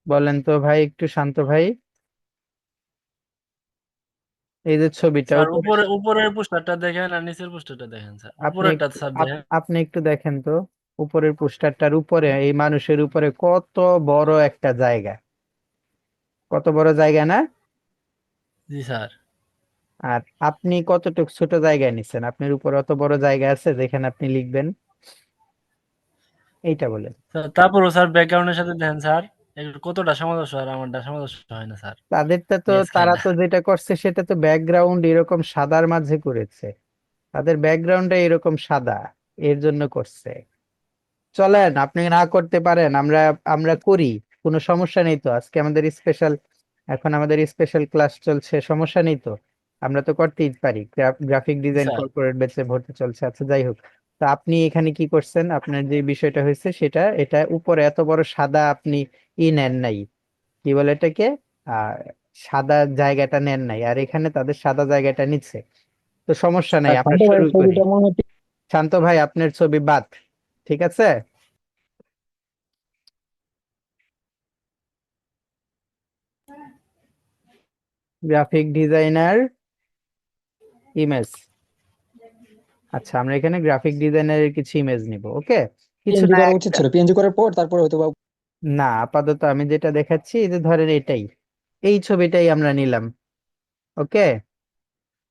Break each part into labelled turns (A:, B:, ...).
A: বলেন তো ভাই, একটু শান্ত ভাই। এই যে ছবিটা
B: স্যার
A: উপরে,
B: উপরের পোস্টারটা দেখেন আর নিচের পোস্টারটা দেখেন স্যার,
A: আপনি
B: উপরেরটা
A: একটু
B: স্যার দেখেন।
A: আপনি একটু দেখেন তো। উপরের পোস্টারটার উপরে এই মানুষের উপরে কত বড় একটা জায়গা, কত বড় জায়গা না?
B: জি স্যার।
A: আর আপনি কতটুকু ছোট জায়গায় নিচ্ছেন? আপনার উপর অত বড় জায়গা আছে যেখানে আপনি লিখবেন? এইটা বলেন।
B: স্যার তারপরও স্যার ব্যাকগ্রাউন্ডের সাথে দেখেন স্যার, একটু কতটা সামঞ্জস্য আর আমারটা সামঞ্জস্য হয় না স্যার।
A: তাদেরটা তো,
B: ম্যাচ খায়
A: তারা
B: না।
A: তো যেটা করছে সেটা তো ব্যাকগ্রাউন্ড এরকম সাদার মাঝে করেছে। তাদের ব্যাকগ্রাউন্ডটা এরকম সাদা, এর জন্য করছে। চলেন, আপনি না করতে পারেন, আমরা আমরা করি। কোনো সমস্যা নেই তো, আজকে আমাদের স্পেশাল, এখন আমাদের স্পেশাল ক্লাস চলছে, সমস্যা নেই তো। আমরা তো করতেই পারি। গ্রাফিক
B: জি
A: ডিজাইন
B: স্যার।
A: কর্পোরেট ব্যাচে ভর্তি চলছে। আচ্ছা, যাই হোক। তো আপনি এখানে কি করছেন? আপনার যে বিষয়টা হয়েছে সেটা, এটা উপরে এত বড় সাদা আপনি নেন নাই, কি বলে এটাকে, আহ সাদা জায়গাটা নেন নাই, আর এখানে তাদের সাদা জায়গাটা নিচ্ছে। তো সমস্যা নাই,
C: আর
A: আমরা
C: শান্ত ভাই
A: শুরু করি।
C: ছবিটা মনে হচ্ছে
A: শান্ত ভাই, আপনার ছবি বাদ। ঠিক আছে। Graphic designer image. আচ্ছা, আমরা এখানে গ্রাফিক ডিজাইনারের কিছু ইমেজ নিব, ওকে। কিছু
C: পিএনজি
A: না,
C: করা উচিত
A: একটা।
C: ছিল, পিএনজি করার পর তারপরে হয়তো বা।
A: না, আপাতত আমি যেটা দেখাচ্ছি, এই যে ধরেন এটাই, এই ছবিটাই আমরা নিলাম, ওকে।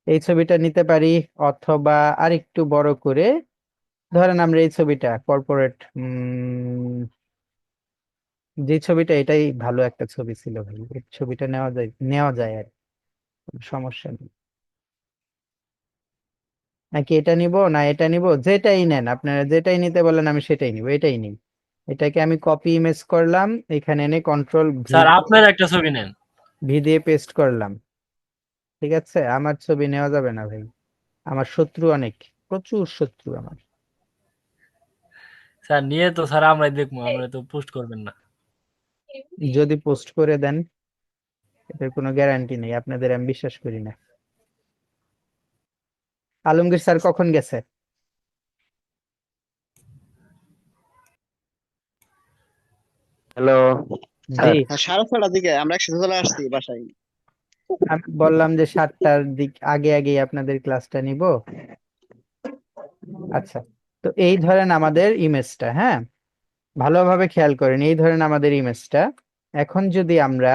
A: এই ছবিটা নিতে পারি, অথবা আরেকটু বড় করে ধরেন আমরা এই ছবিটা কর্পোরেট, যে ছবিটা, এটাই ভালো একটা ছবি ছিল ভাই, এই ছবিটা নেওয়া যায়, নেওয়া যায় আর কোনো সমস্যা নেই। নাকি এটা নিব, না এটা নিব, যেটাই নেন আপনারা, যেটাই নিতে বলেন আমি সেটাই নিব, এটাই নিই। এটাকে আমি কপি ইমেজ করলাম, এখানে এনে কন্ট্রোল ভি,
B: স্যার আপনার একটা ছবি নেন।
A: ভি দিয়ে পেস্ট করলাম। ঠিক আছে, আমার ছবি নেওয়া যাবে না ভাই, আমার শত্রু অনেক, প্রচুর শত্রু আমার।
B: স্যার নিয়ে তো স্যার আমরাই দেখবো, আমরা তো পোস্ট করবেন না।
A: যদি পোস্ট করে দেন, এটার কোনো গ্যারান্টি নেই, আপনাদের আমি বিশ্বাস করি না। আলমগীর স্যার কখন গেছে?
D: হ্যালো
A: জি,
D: স্যার।
E: 6:30টার দিকে আমরা একসাথে চলে আসছি বাসায়।
A: আমি বললাম যে 7টার দিক আগে আগে আপনাদের ক্লাসটা নিব। আচ্ছা, তো এই ধরেন আমাদের ইমেজটা, হ্যাঁ, ভালোভাবে খেয়াল করেন, এই ধরেন আমাদের ইমেজটা। এখন যদি আমরা,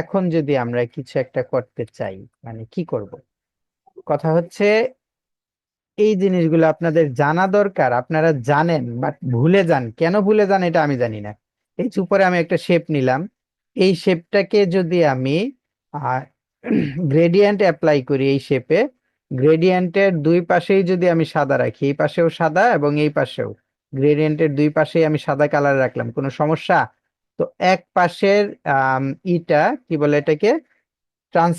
A: এখন যদি আমরা কিছু একটা করতে চাই, মানে কি করব? কথা হচ্ছে, এই জিনিসগুলো আপনাদের জানা দরকার, আপনারা জানেন বাট ভুলে যান, কেন ভুলে যান এটা আমি জানি না। এই যে উপরে আমি একটা শেপ নিলাম, এই শেপটাকে যদি আমি গ্রেডিয়েন্ট অ্যাপ্লাই করি এই শেপে, গ্রেডিয়েন্টের দুই পাশেই যদি আমি সাদা রাখি, এই পাশেও সাদা এবং এই পাশেও, গ্রেডিয়েন্টের দুই পাশেই আমি সাদা কালার রাখলাম, কোনো সমস্যা? তো এক পাশের আম, ইটা কি বলে এটাকে, ট্রান্স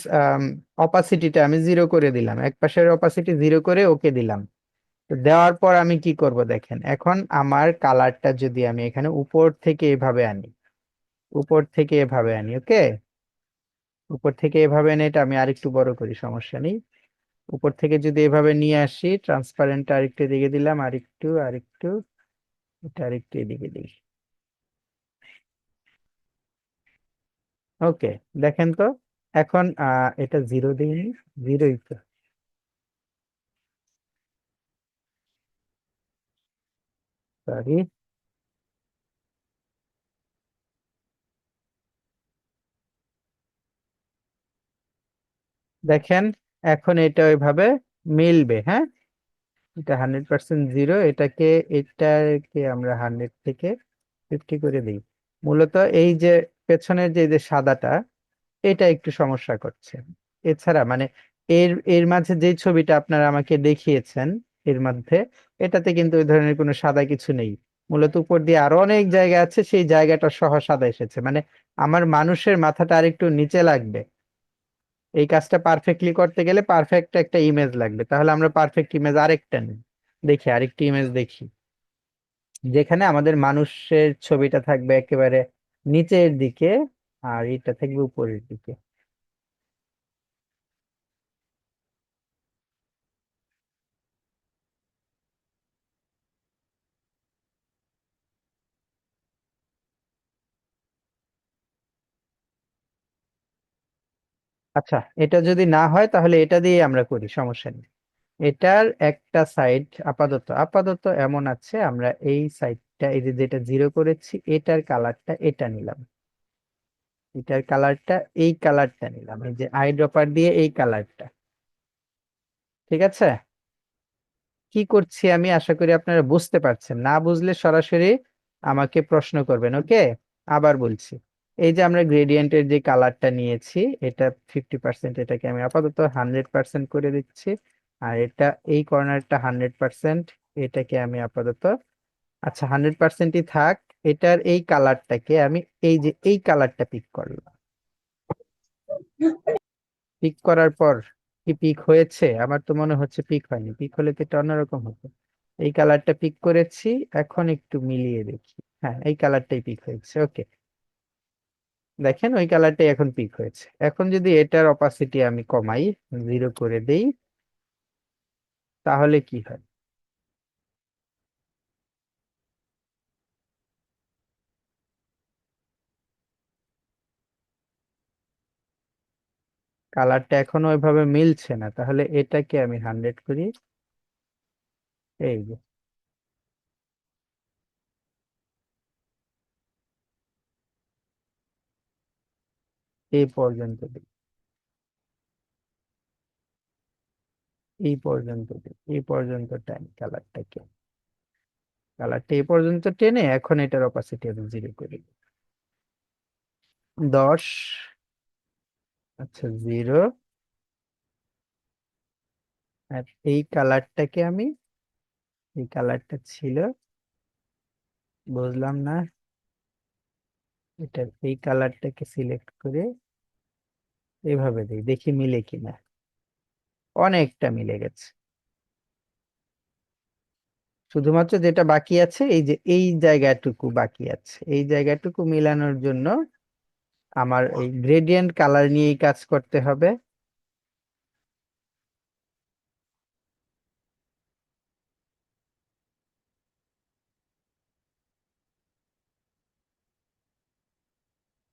A: অপাসিটিটা আমি জিরো করে দিলাম, এক পাশের অপাসিটি জিরো করে ওকে দিলাম। তো দেওয়ার পর আমি কি করব দেখেন, এখন আমার কালারটা যদি আমি এখানে উপর থেকে এভাবে আনি, উপর থেকে এভাবে আনি, ওকে। উপর থেকে এভাবে এনে এটা আমি আরেকটু বড় করি, সমস্যা নেই। উপর থেকে যদি এভাবে নিয়ে আসি, ট্রান্সপারেন্ট আরেকটু এদিকে দিলাম, আরেকটু আরেকটু, এটা আরেকটু এদিকে দিই, ওকে। দেখেন তো, এখন এটা জিরো দিইনি, জিরোই তো, সরি। দেখেন, এখন এটা ওইভাবে মিলবে, হ্যাঁ। এটা 100% জিরো, এটাকে, এটাকে আমরা 100 থেকে 50 করে দিই। মূলত এই যে পেছনের যে যে সাদাটা, এটা একটু সমস্যা করছে। এছাড়া মানে এর এর মাঝে যে ছবিটা আপনারা আমাকে দেখিয়েছেন, এর মধ্যে, এটাতে কিন্তু ওই ধরনের কোনো সাদা কিছু নেই। মূলত উপর দিয়ে আরো অনেক জায়গা আছে, সেই জায়গাটা সহ সাদা এসেছে, মানে আমার মানুষের মাথাটা আরেকটু নিচে লাগবে। এই কাজটা পারফেক্টলি করতে গেলে পারফেক্ট একটা ইমেজ লাগবে, তাহলে আমরা পারফেক্ট ইমেজ আরেকটা নিই। দেখি আরেকটি ইমেজ দেখি, যেখানে আমাদের মানুষের ছবিটা থাকবে একেবারে নিচের দিকে, আর এটা থাকবে উপরের দিকে। আচ্ছা, এটা যদি না হয় তাহলে এটা দিয়ে আমরা করি, সমস্যা নেই। এটার একটা সাইড আপাতত আপাতত এমন আছে, আমরা এই সাইডটা, এই যে যেটা জিরো করেছি, এটার কালারটা এটা নিলাম, এটার কালারটা এই কালারটা নিলাম, এই যে আই ড্রপার দিয়ে এই কালারটা। ঠিক আছে, কি করছি আমি আশা করি আপনারা বুঝতে পারছেন। না বুঝলে সরাসরি আমাকে প্রশ্ন করবেন, ওকে? আবার বলছি, এই যে আমরা গ্রেডিয়েন্টের যে কালারটা নিয়েছি, এটা 50%, এটাকে আমি আপাতত 100% করে দিচ্ছি। আর এটা এই কর্নারটা 100%, এটাকে আমি আপাতত, আচ্ছা 100%ই থাক। এটার এই কালারটাকে আমি, এই যে এই কালারটা পিক করলাম। পিক করার পর কি পিক হয়েছে? আমার তো মনে হচ্ছে পিক হয়নি, পিক হলে তো এটা অন্যরকম হতো। এই কালারটা পিক করেছি, এখন একটু মিলিয়ে দেখি। হ্যাঁ, এই কালারটাই পিক হয়েছে, ওকে। দেখেন ওই কালারটাই এখন পিক হয়েছে। এখন যদি এটার অপাসিটি আমি কমাই, 0 করে দেই, তাহলে কি হয়? কালারটা এখনো ওইভাবে মিলছে না, তাহলে এটাকে আমি 100 করি। এই যে এই পর্যন্ত দিই, এই পর্যন্ত দিই, এই পর্যন্ত টাইম কালারটাকে, কালারটা এই পর্যন্ত টেনে এখন এটার অপাসিটি আমি 0 করি। 10, আচ্ছা 0। আর এই কালারটাকে আমি, এই কালারটা ছিল, বুঝলাম না, এটা এই কালারটাকে সিলেক্ট করে এভাবে দিই, দেখি মিলে কিনা। অনেকটা মিলে গেছে। শুধুমাত্র যেটা বাকি আছে, এই যে এই জায়গাটুকু বাকি আছে, এই জায়গাটুকু মিলানোর জন্য আমার এই গ্রেডিয়েন্ট কালার নিয়েই কাজ করতে হবে।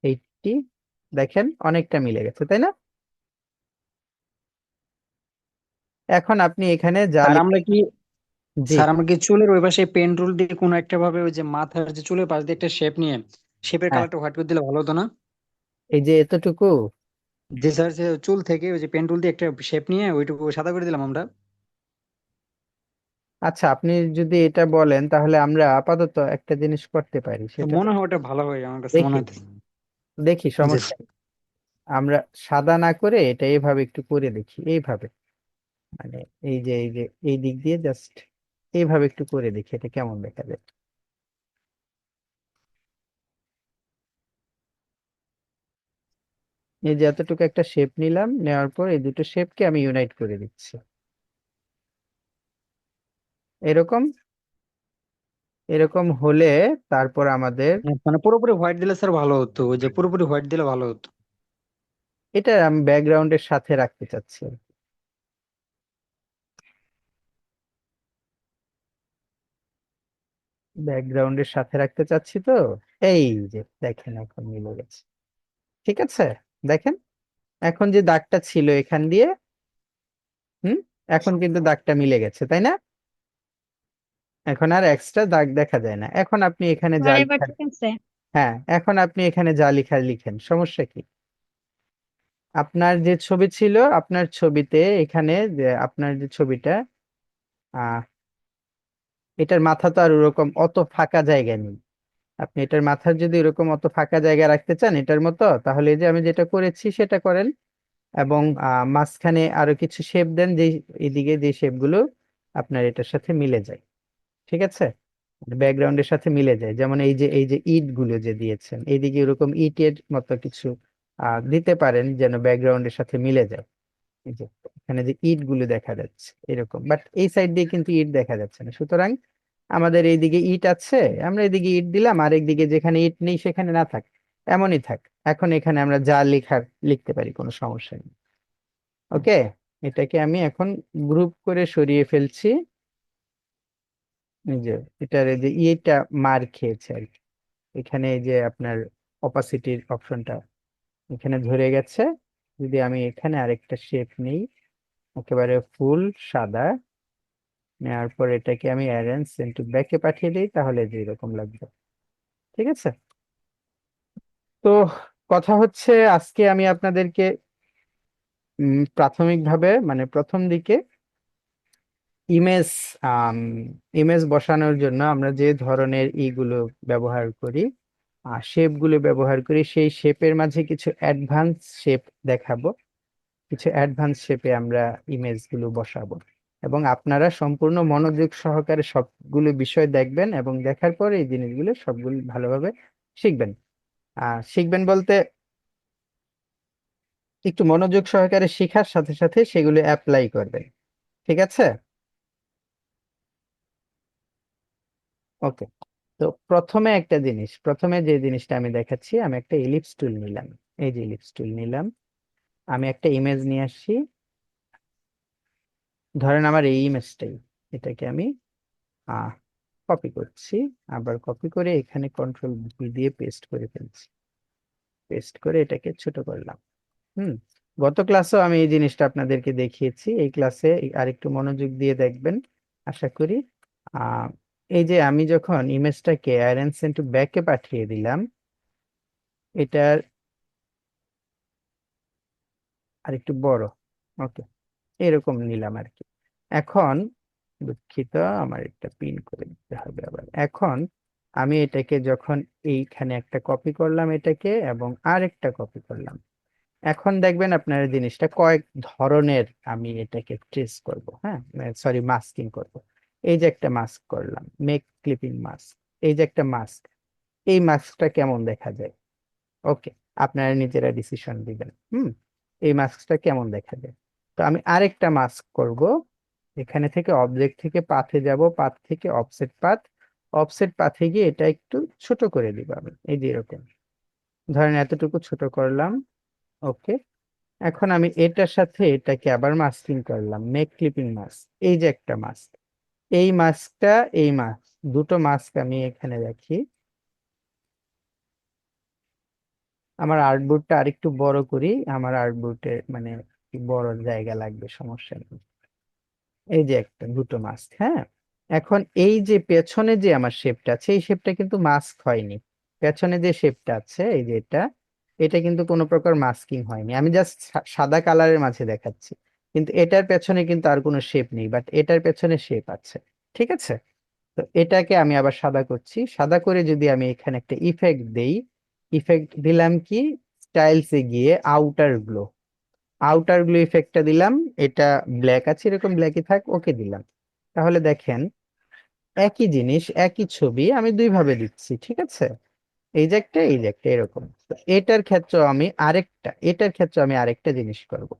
A: এইটি, দেখেন অনেকটা মিলে গেছে, তাই না? এখন আপনি এখানে যা
C: স্যার আমরা কি
A: জি,
C: স্যার আমরা কি চুলের ওই পাশে পেন টুল দিয়ে কোনো একটা ভাবে ওই যে মাথার যে চুলের পাশ দিয়ে একটা শেপ নিয়ে শেপের
A: হ্যাঁ,
C: কালারটা হোয়াইট করে দিলে ভালো হতো না?
A: এই যে এতটুকু।
C: যে স্যার সে চুল থেকে ওই যে পেন টুল দিয়ে একটা শেপ নিয়ে ওইটুকু সাদা করে দিলাম আমরা।
A: আচ্ছা, আপনি যদি এটা বলেন তাহলে আমরা আপাতত একটা জিনিস করতে পারি, সেটা
C: মনে হয় ওটা ভালো হয়, আমার কাছে মনে
A: দেখি,
C: হইতেছে।
A: দেখি
C: জি
A: সমস্যা
C: স্যার।
A: নেই। আমরা সাদা না করে এটা এইভাবে একটু করে দেখি, এইভাবে, মানে এই যে এই যে এই দিক দিয়ে জাস্ট এইভাবে একটু করে দেখি এটা কেমন দেখা যায়। এই যে এতটুকু একটা শেপ নিলাম, নেওয়ার পর এই দুটো শেপকে আমি ইউনাইট করে দিচ্ছি, এরকম। এরকম হলে তারপর আমাদের,
C: মানে পুরোপুরি হোয়াইট দিলে স্যার ভালো হতো, ওই যে পুরোপুরি হোয়াইট দিলে ভালো হতো।
A: এটা আমি ব্যাকগ্রাউন্ডের সাথে রাখতে চাচ্ছি, ব্যাকগ্রাউন্ডের সাথে রাখতে চাচ্ছি তো। এই যে দেখেন এখন মিলে গেছে, ঠিক আছে। দেখেন এখন যে দাগটা ছিল এখান দিয়ে, হুম, এখন কিন্তু দাগটা মিলে গেছে, তাই না? এখন আর এক্সট্রা দাগ দেখা যায় না। এখন আপনি এখানে যা
F: স্যার এবার
A: লিখার,
F: ঠিক আছে?
A: হ্যাঁ এখন আপনি এখানে যা লিখার লিখেন, সমস্যা কি? আপনার যে ছবি ছিল, আপনার ছবিতে এখানে যে আপনার যে ছবিটা, আহ এটার মাথা তো আর ওরকম অত ফাঁকা জায়গা নেই। আপনি এটার মাথার যদি এরকম অত ফাঁকা জায়গা রাখতে চান এটার মতো, তাহলে এই যে আমি যেটা করেছি সেটা করেন। এবং মাঝখানে আরো কিছু শেপ দেন, যে এদিকে যে শেপ গুলো আপনার এটার সাথে মিলে যায়, ঠিক আছে, ব্যাকগ্রাউন্ডের সাথে মিলে যায়। যেমন এই যে ইট গুলো যে দিয়েছেন, এইদিকে এরকম ইটের মতো কিছু দিতে পারেন যেন ব্যাকগ্রাউন্ডের সাথে মিলে যায়। এই যে এখানে যে ইট গুলো দেখা যাচ্ছে এরকম, বাট এই সাইড দিয়ে কিন্তু ইট দেখা যাচ্ছে না, সুতরাং আমাদের এইদিকে ইট আছে, আমরা এদিকে ইট দিলাম, আর একদিকে যেখানে ইট নেই সেখানে না থাক, এমনই থাক। এখন এখানে আমরা যা লেখার লিখতে পারি, কোনো সমস্যা নেই, ওকে। এটাকে আমি এখন গ্রুপ করে সরিয়ে ফেলছি। এই যে এটার এই যে ইয়েটা মার খেয়েছে আর কি, এখানে এই যে আপনার অপাসিটির অপশনটা এখানে ধরে গেছে, যদি আমি এখানে আরেকটা শেপ নেই, একেবারে ফুল সাদা, নেওয়ার পর এটাকে আমি অ্যারেঞ্জ ইনটু ব্যাকে পাঠিয়ে দিই, তাহলে যে এরকম লাগবে। ঠিক আছে? তো কথা হচ্ছে, আজকে আমি আপনাদেরকে প্রাথমিকভাবে মানে প্রথম দিকে ইমেজ ইমেজ বসানোর জন্য আমরা যে ধরনের ইগুলো ব্যবহার করি, শেপ গুলো ব্যবহার করি, সেই শেপের মাঝে কিছু অ্যাডভান্স শেপ দেখাবো। কিছু অ্যাডভান্স শেপে আমরা ইমেজ গুলো বসাবো, এবং আপনারা সম্পূর্ণ মনোযোগ সহকারে সবগুলো বিষয় দেখবেন, এবং দেখার পরে এই জিনিসগুলো সবগুলো ভালোভাবে শিখবেন। শিখবেন বলতে একটু মনোযোগ সহকারে শেখার সাথে সাথে সেগুলো অ্যাপ্লাই করবেন। ঠিক আছে? ওকে। তো প্রথমে যে জিনিসটা আমি দেখাচ্ছি, আমি একটা ইলিপস টুল নিলাম। এই যে ইলিপস টুল নিলাম, আমি একটা ইমেজ নিয়ে আসছি। ধরেন আমার এই ইমেজটাই, এটাকে আমি কপি করছি, আবার কপি করে এখানে কন্ট্রোল ভি দিয়ে পেস্ট করে ফেলছি। পেস্ট করে এটাকে ছোট করলাম। হুম। গত ক্লাসেও আমি এই জিনিসটা আপনাদেরকে দেখিয়েছি, এই ক্লাসে আরেকটু মনোযোগ দিয়ে দেখবেন আশা করি। আহ এই যে আমি যখন ইমেজটাকে অ্যারেঞ্জ ইনটু ব্যাকে পাঠিয়ে দিলাম, এটার আরেকটু বড়, ওকে, এরকম নিলাম আর কি। এখন দুঃখিত, আমার একটা পিন করে দিতে হবে আবার। এখন আমি এটাকে যখন এইখানে একটা কপি করলাম এটাকে, এবং আরেকটা কপি করলাম, এখন দেখবেন আপনার জিনিসটা কয়েক ধরনের আমি এটাকে ট্রেস করব, হ্যাঁ, সরি মাস্কিং করব। এই যে একটা মাস্ক করলাম, মেক ক্লিপিং মাস্ক, এই যে একটা মাস্ক, এই মাস্কটা কেমন দেখা যায়? ওকে, আপনারা নিজেরা ডিসিশন দিবেন। এই মাস্কটা কেমন দেখা যায়? তো আমি আরেকটা মাস্ক করব। এখানে থেকে অবজেক্ট থেকে পাথে যাব, পাথ থেকে অফসেট পাথ, অফসেট পাথে গিয়ে এটা একটু ছোট করে দিব আমি, এই যে এরকম, ধরেন এতটুকু ছোট করলাম। ওকে। এখন আমি এটার সাথে এটাকে আবার মাস্কিং করলাম, মেক ক্লিপিং মাস্ক, এই যে একটা মাস্ক, এই মাস্কটা, এই মাস্ক, দুটো মাস্ক আমি এখানে রাখি। আমার আর্টবোর্ডটা আরেকটু বড় করি, আমার আর্টবোর্ডে মানে একটু বড় জায়গা লাগবে, সমস্যা নেই। এই যে একটা, দুটো মাস্ক, হ্যাঁ। এখন এই যে পেছনে যে আমার শেপটা আছে, এই শেপটা কিন্তু মাস্ক হয়নি। পেছনে যে শেপটা আছে, এই যে এটা, এটা কিন্তু কোনো প্রকার মাস্কিং হয়নি, আমি জাস্ট সাদা কালারের মাঝে দেখাচ্ছি। কিন্তু এটার পেছনে কিন্তু আর কোনো শেপ নেই, বাট এটার পেছনে শেপ আছে। ঠিক আছে? তো এটাকে আমি আবার সাদা করছি। সাদা করে যদি আমি এখানে একটা ইফেক্ট দেই, ইফেক্ট দিলাম কি, স্টাইলসে গিয়ে আউটার গ্লো, আউটার গ্লো ইফেক্টটা দিলাম। এটা ব্ল্যাক আছে, এরকম ব্ল্যাকই থাক, ওকে দিলাম। তাহলে দেখেন একই জিনিস, একই ছবি আমি দুই ভাবে দিচ্ছি। ঠিক আছে? এই যে একটা, এই যে একটা, এরকম। তো এটার ক্ষেত্রে আমি আরেকটা জিনিস করব।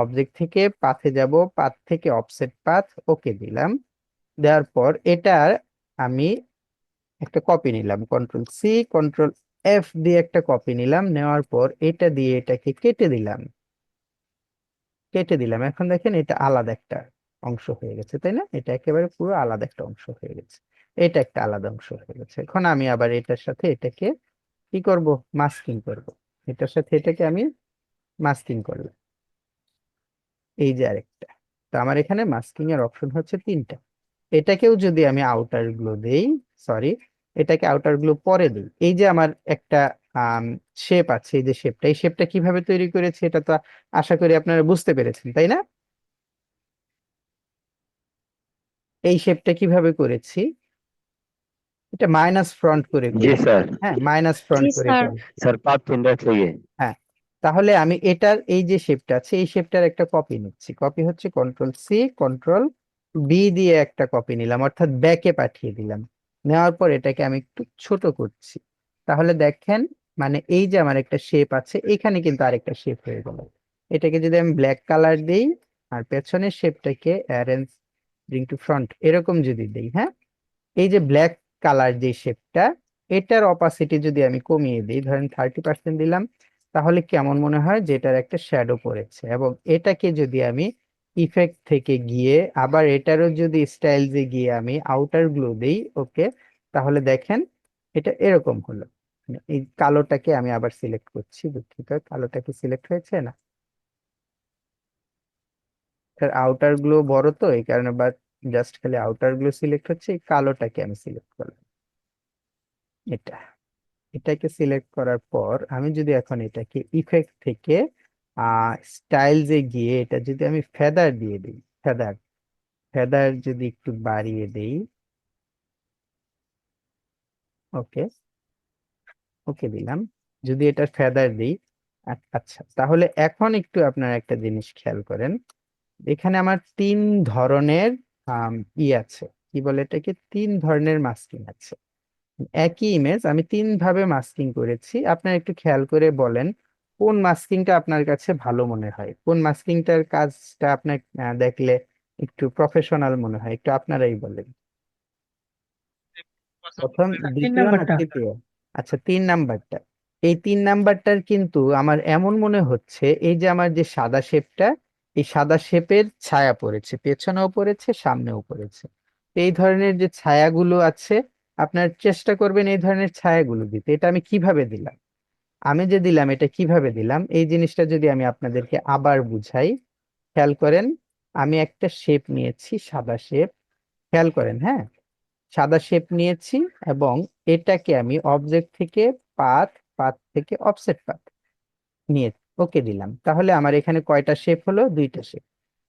A: অবজেক্ট থেকে পাথে যাব, পাথ থেকে অফসেট পাথ, ওকে দিলাম। দেওয়ার পর এটার আমি একটা কপি নিলাম, কন্ট্রোল সি কন্ট্রোল এফ দিয়ে একটা কপি নিলাম, নেওয়ার পর এটা দিয়ে এটাকে কেটে দিলাম। এখন দেখেন এটা আলাদা একটা অংশ হয়ে গেছে, তাই না? এটা একেবারে পুরো আলাদা একটা অংশ হয়ে গেছে। এটা একটা আলাদা অংশ হয়ে গেছে। এখন আমি আবার এটার সাথে এটাকে কি করব? মাস্কিং করব। এটার সাথে এটাকে আমি মাস্কিং করলাম। এই যে আরেকটা। তো আমার এখানে মাস্কিং এর অপশন হচ্ছে তিনটা। এটাকেও যদি আমি আউটার গ্লো দেই, সরি, এটাকে আউটার গ্লো পরে দিই, এই যে আমার একটা শেপ আছে, এই যে শেপটা, এই শেপটা কিভাবে তৈরি করেছি এটা তো আশা করি আপনারা বুঝতে পেরেছেন, তাই না? এই শেপটা কিভাবে করেছি, এটা মাইনাস ফ্রন্ট করে
D: जी
A: করেছি।
D: सर।
A: হ্যাঁ, মাইনাস ফ্রন্ট
F: জি
A: করে
F: স্যার।
A: করেছি।
D: सर पाथ फिंगर चाहिए।
A: হ্যাঁ। তাহলে আমি এটার এই যে শেপটা আছে, এই শেপটার একটা কপি নিচ্ছি। কপি হচ্ছে কন্ট্রোল সি কন্ট্রোল বি দিয়ে একটা কপি নিলাম, অর্থাৎ ব্যাকে পাঠিয়ে দিলাম। নেওয়ার পর এটাকে আমি একটু ছোট করছি। তাহলে দেখেন, মানে এই যে আমার একটা শেপ আছে, এখানে কিন্তু আরেকটা শেপ হয়ে গেল। এটাকে যদি আমি ব্ল্যাক কালার দেই, আর পেছনের শেপটাকে অ্যারেঞ্জ ব্রিং টু ফ্রন্ট এরকম যদি দেই, হ্যাঁ, এই যে ব্ল্যাক কালার যে শেপটা, এটার অপাসিটি যদি আমি কমিয়ে দিই, ধরেন 30% দিলাম, তাহলে কেমন মনে হয় যে এটার একটা শ্যাডো পড়েছে। এবং এটাকে যদি আমি ইফেক্ট থেকে গিয়ে আবার এটারও যদি স্টাইলসে গিয়ে আমি আউটার গ্লো দেই, ওকে, তাহলে দেখেন এটা এরকম হলো। মানে এই কালোটাকে আমি আবার সিলেক্ট করছি, দুঃখিত, কালোটাকে সিলেক্ট হয়েছে না? এটার আউটার গুলো বড় তো এই কারণে, বাট জাস্ট খালি আউটার গুলো সিলেক্ট হচ্ছে, এই কালোটাকে আমি সিলেক্ট করলাম। এটা এটাকে সিলেক্ট করার পর আমি যদি এখন এটাকে ইফেক্ট থেকে স্টাইলসে গিয়ে এটা যদি আমি ফেদার দিয়ে দিই, ফেদার ফেদার যদি একটু বাড়িয়ে দেই, ওকে, ওকে দিলাম, যদি এটা ফেদার দিই, আচ্ছা, তাহলে এখন একটু আপনারা একটা জিনিস খেয়াল করেন, এখানে আমার তিন ধরনের আছে, কি বলে এটাকে, তিন ধরনের মাস্কিং আছে। একই ইমেজ আমি তিন ভাবে মাস্কিং করেছি, আপনারা একটু খেয়াল করে বলেন কোন মাস্কিংটা আপনার কাছে ভালো মনে হয়, কোন মাস্কিংটার কাজটা আপনার দেখলে একটু প্রফেশনাল মনে হয়, একটু আপনারাই বলেন, প্রথম,
C: তিন
A: দ্বিতীয় না
C: নাম্বারটা।
A: তৃতীয়? আচ্ছা, 3 নাম্বারটা। এই 3 নাম্বারটার কিন্তু আমার এমন মনে হচ্ছে, এই যে আমার যে সাদা শেপটা, এই সাদা শেপের ছায়া পড়েছে, পেছনেও পড়েছে, সামনেও পড়েছে। এই ধরনের যে ছায়াগুলো আছে, আপনার চেষ্টা করবেন এই ধরনের ছায়াগুলো দিতে। এটা আমি কিভাবে দিলাম, আমি যে দিলাম এটা কিভাবে দিলাম, এই জিনিসটা যদি আমি আপনাদেরকে আবার বুঝাই, খেয়াল করেন। আমি একটা শেপ নিয়েছি, সাদা শেপ, খেয়াল করেন, হ্যাঁ, সাদা শেপ নিয়েছি, এবং এটাকে আমি অবজেক্ট থেকে পাথ, পাথ থেকে অফসেট পাথ নিয়ে ওকে দিলাম। তাহলে আমার এখানে কয়টা শেপ হলো, 2টা শেপ।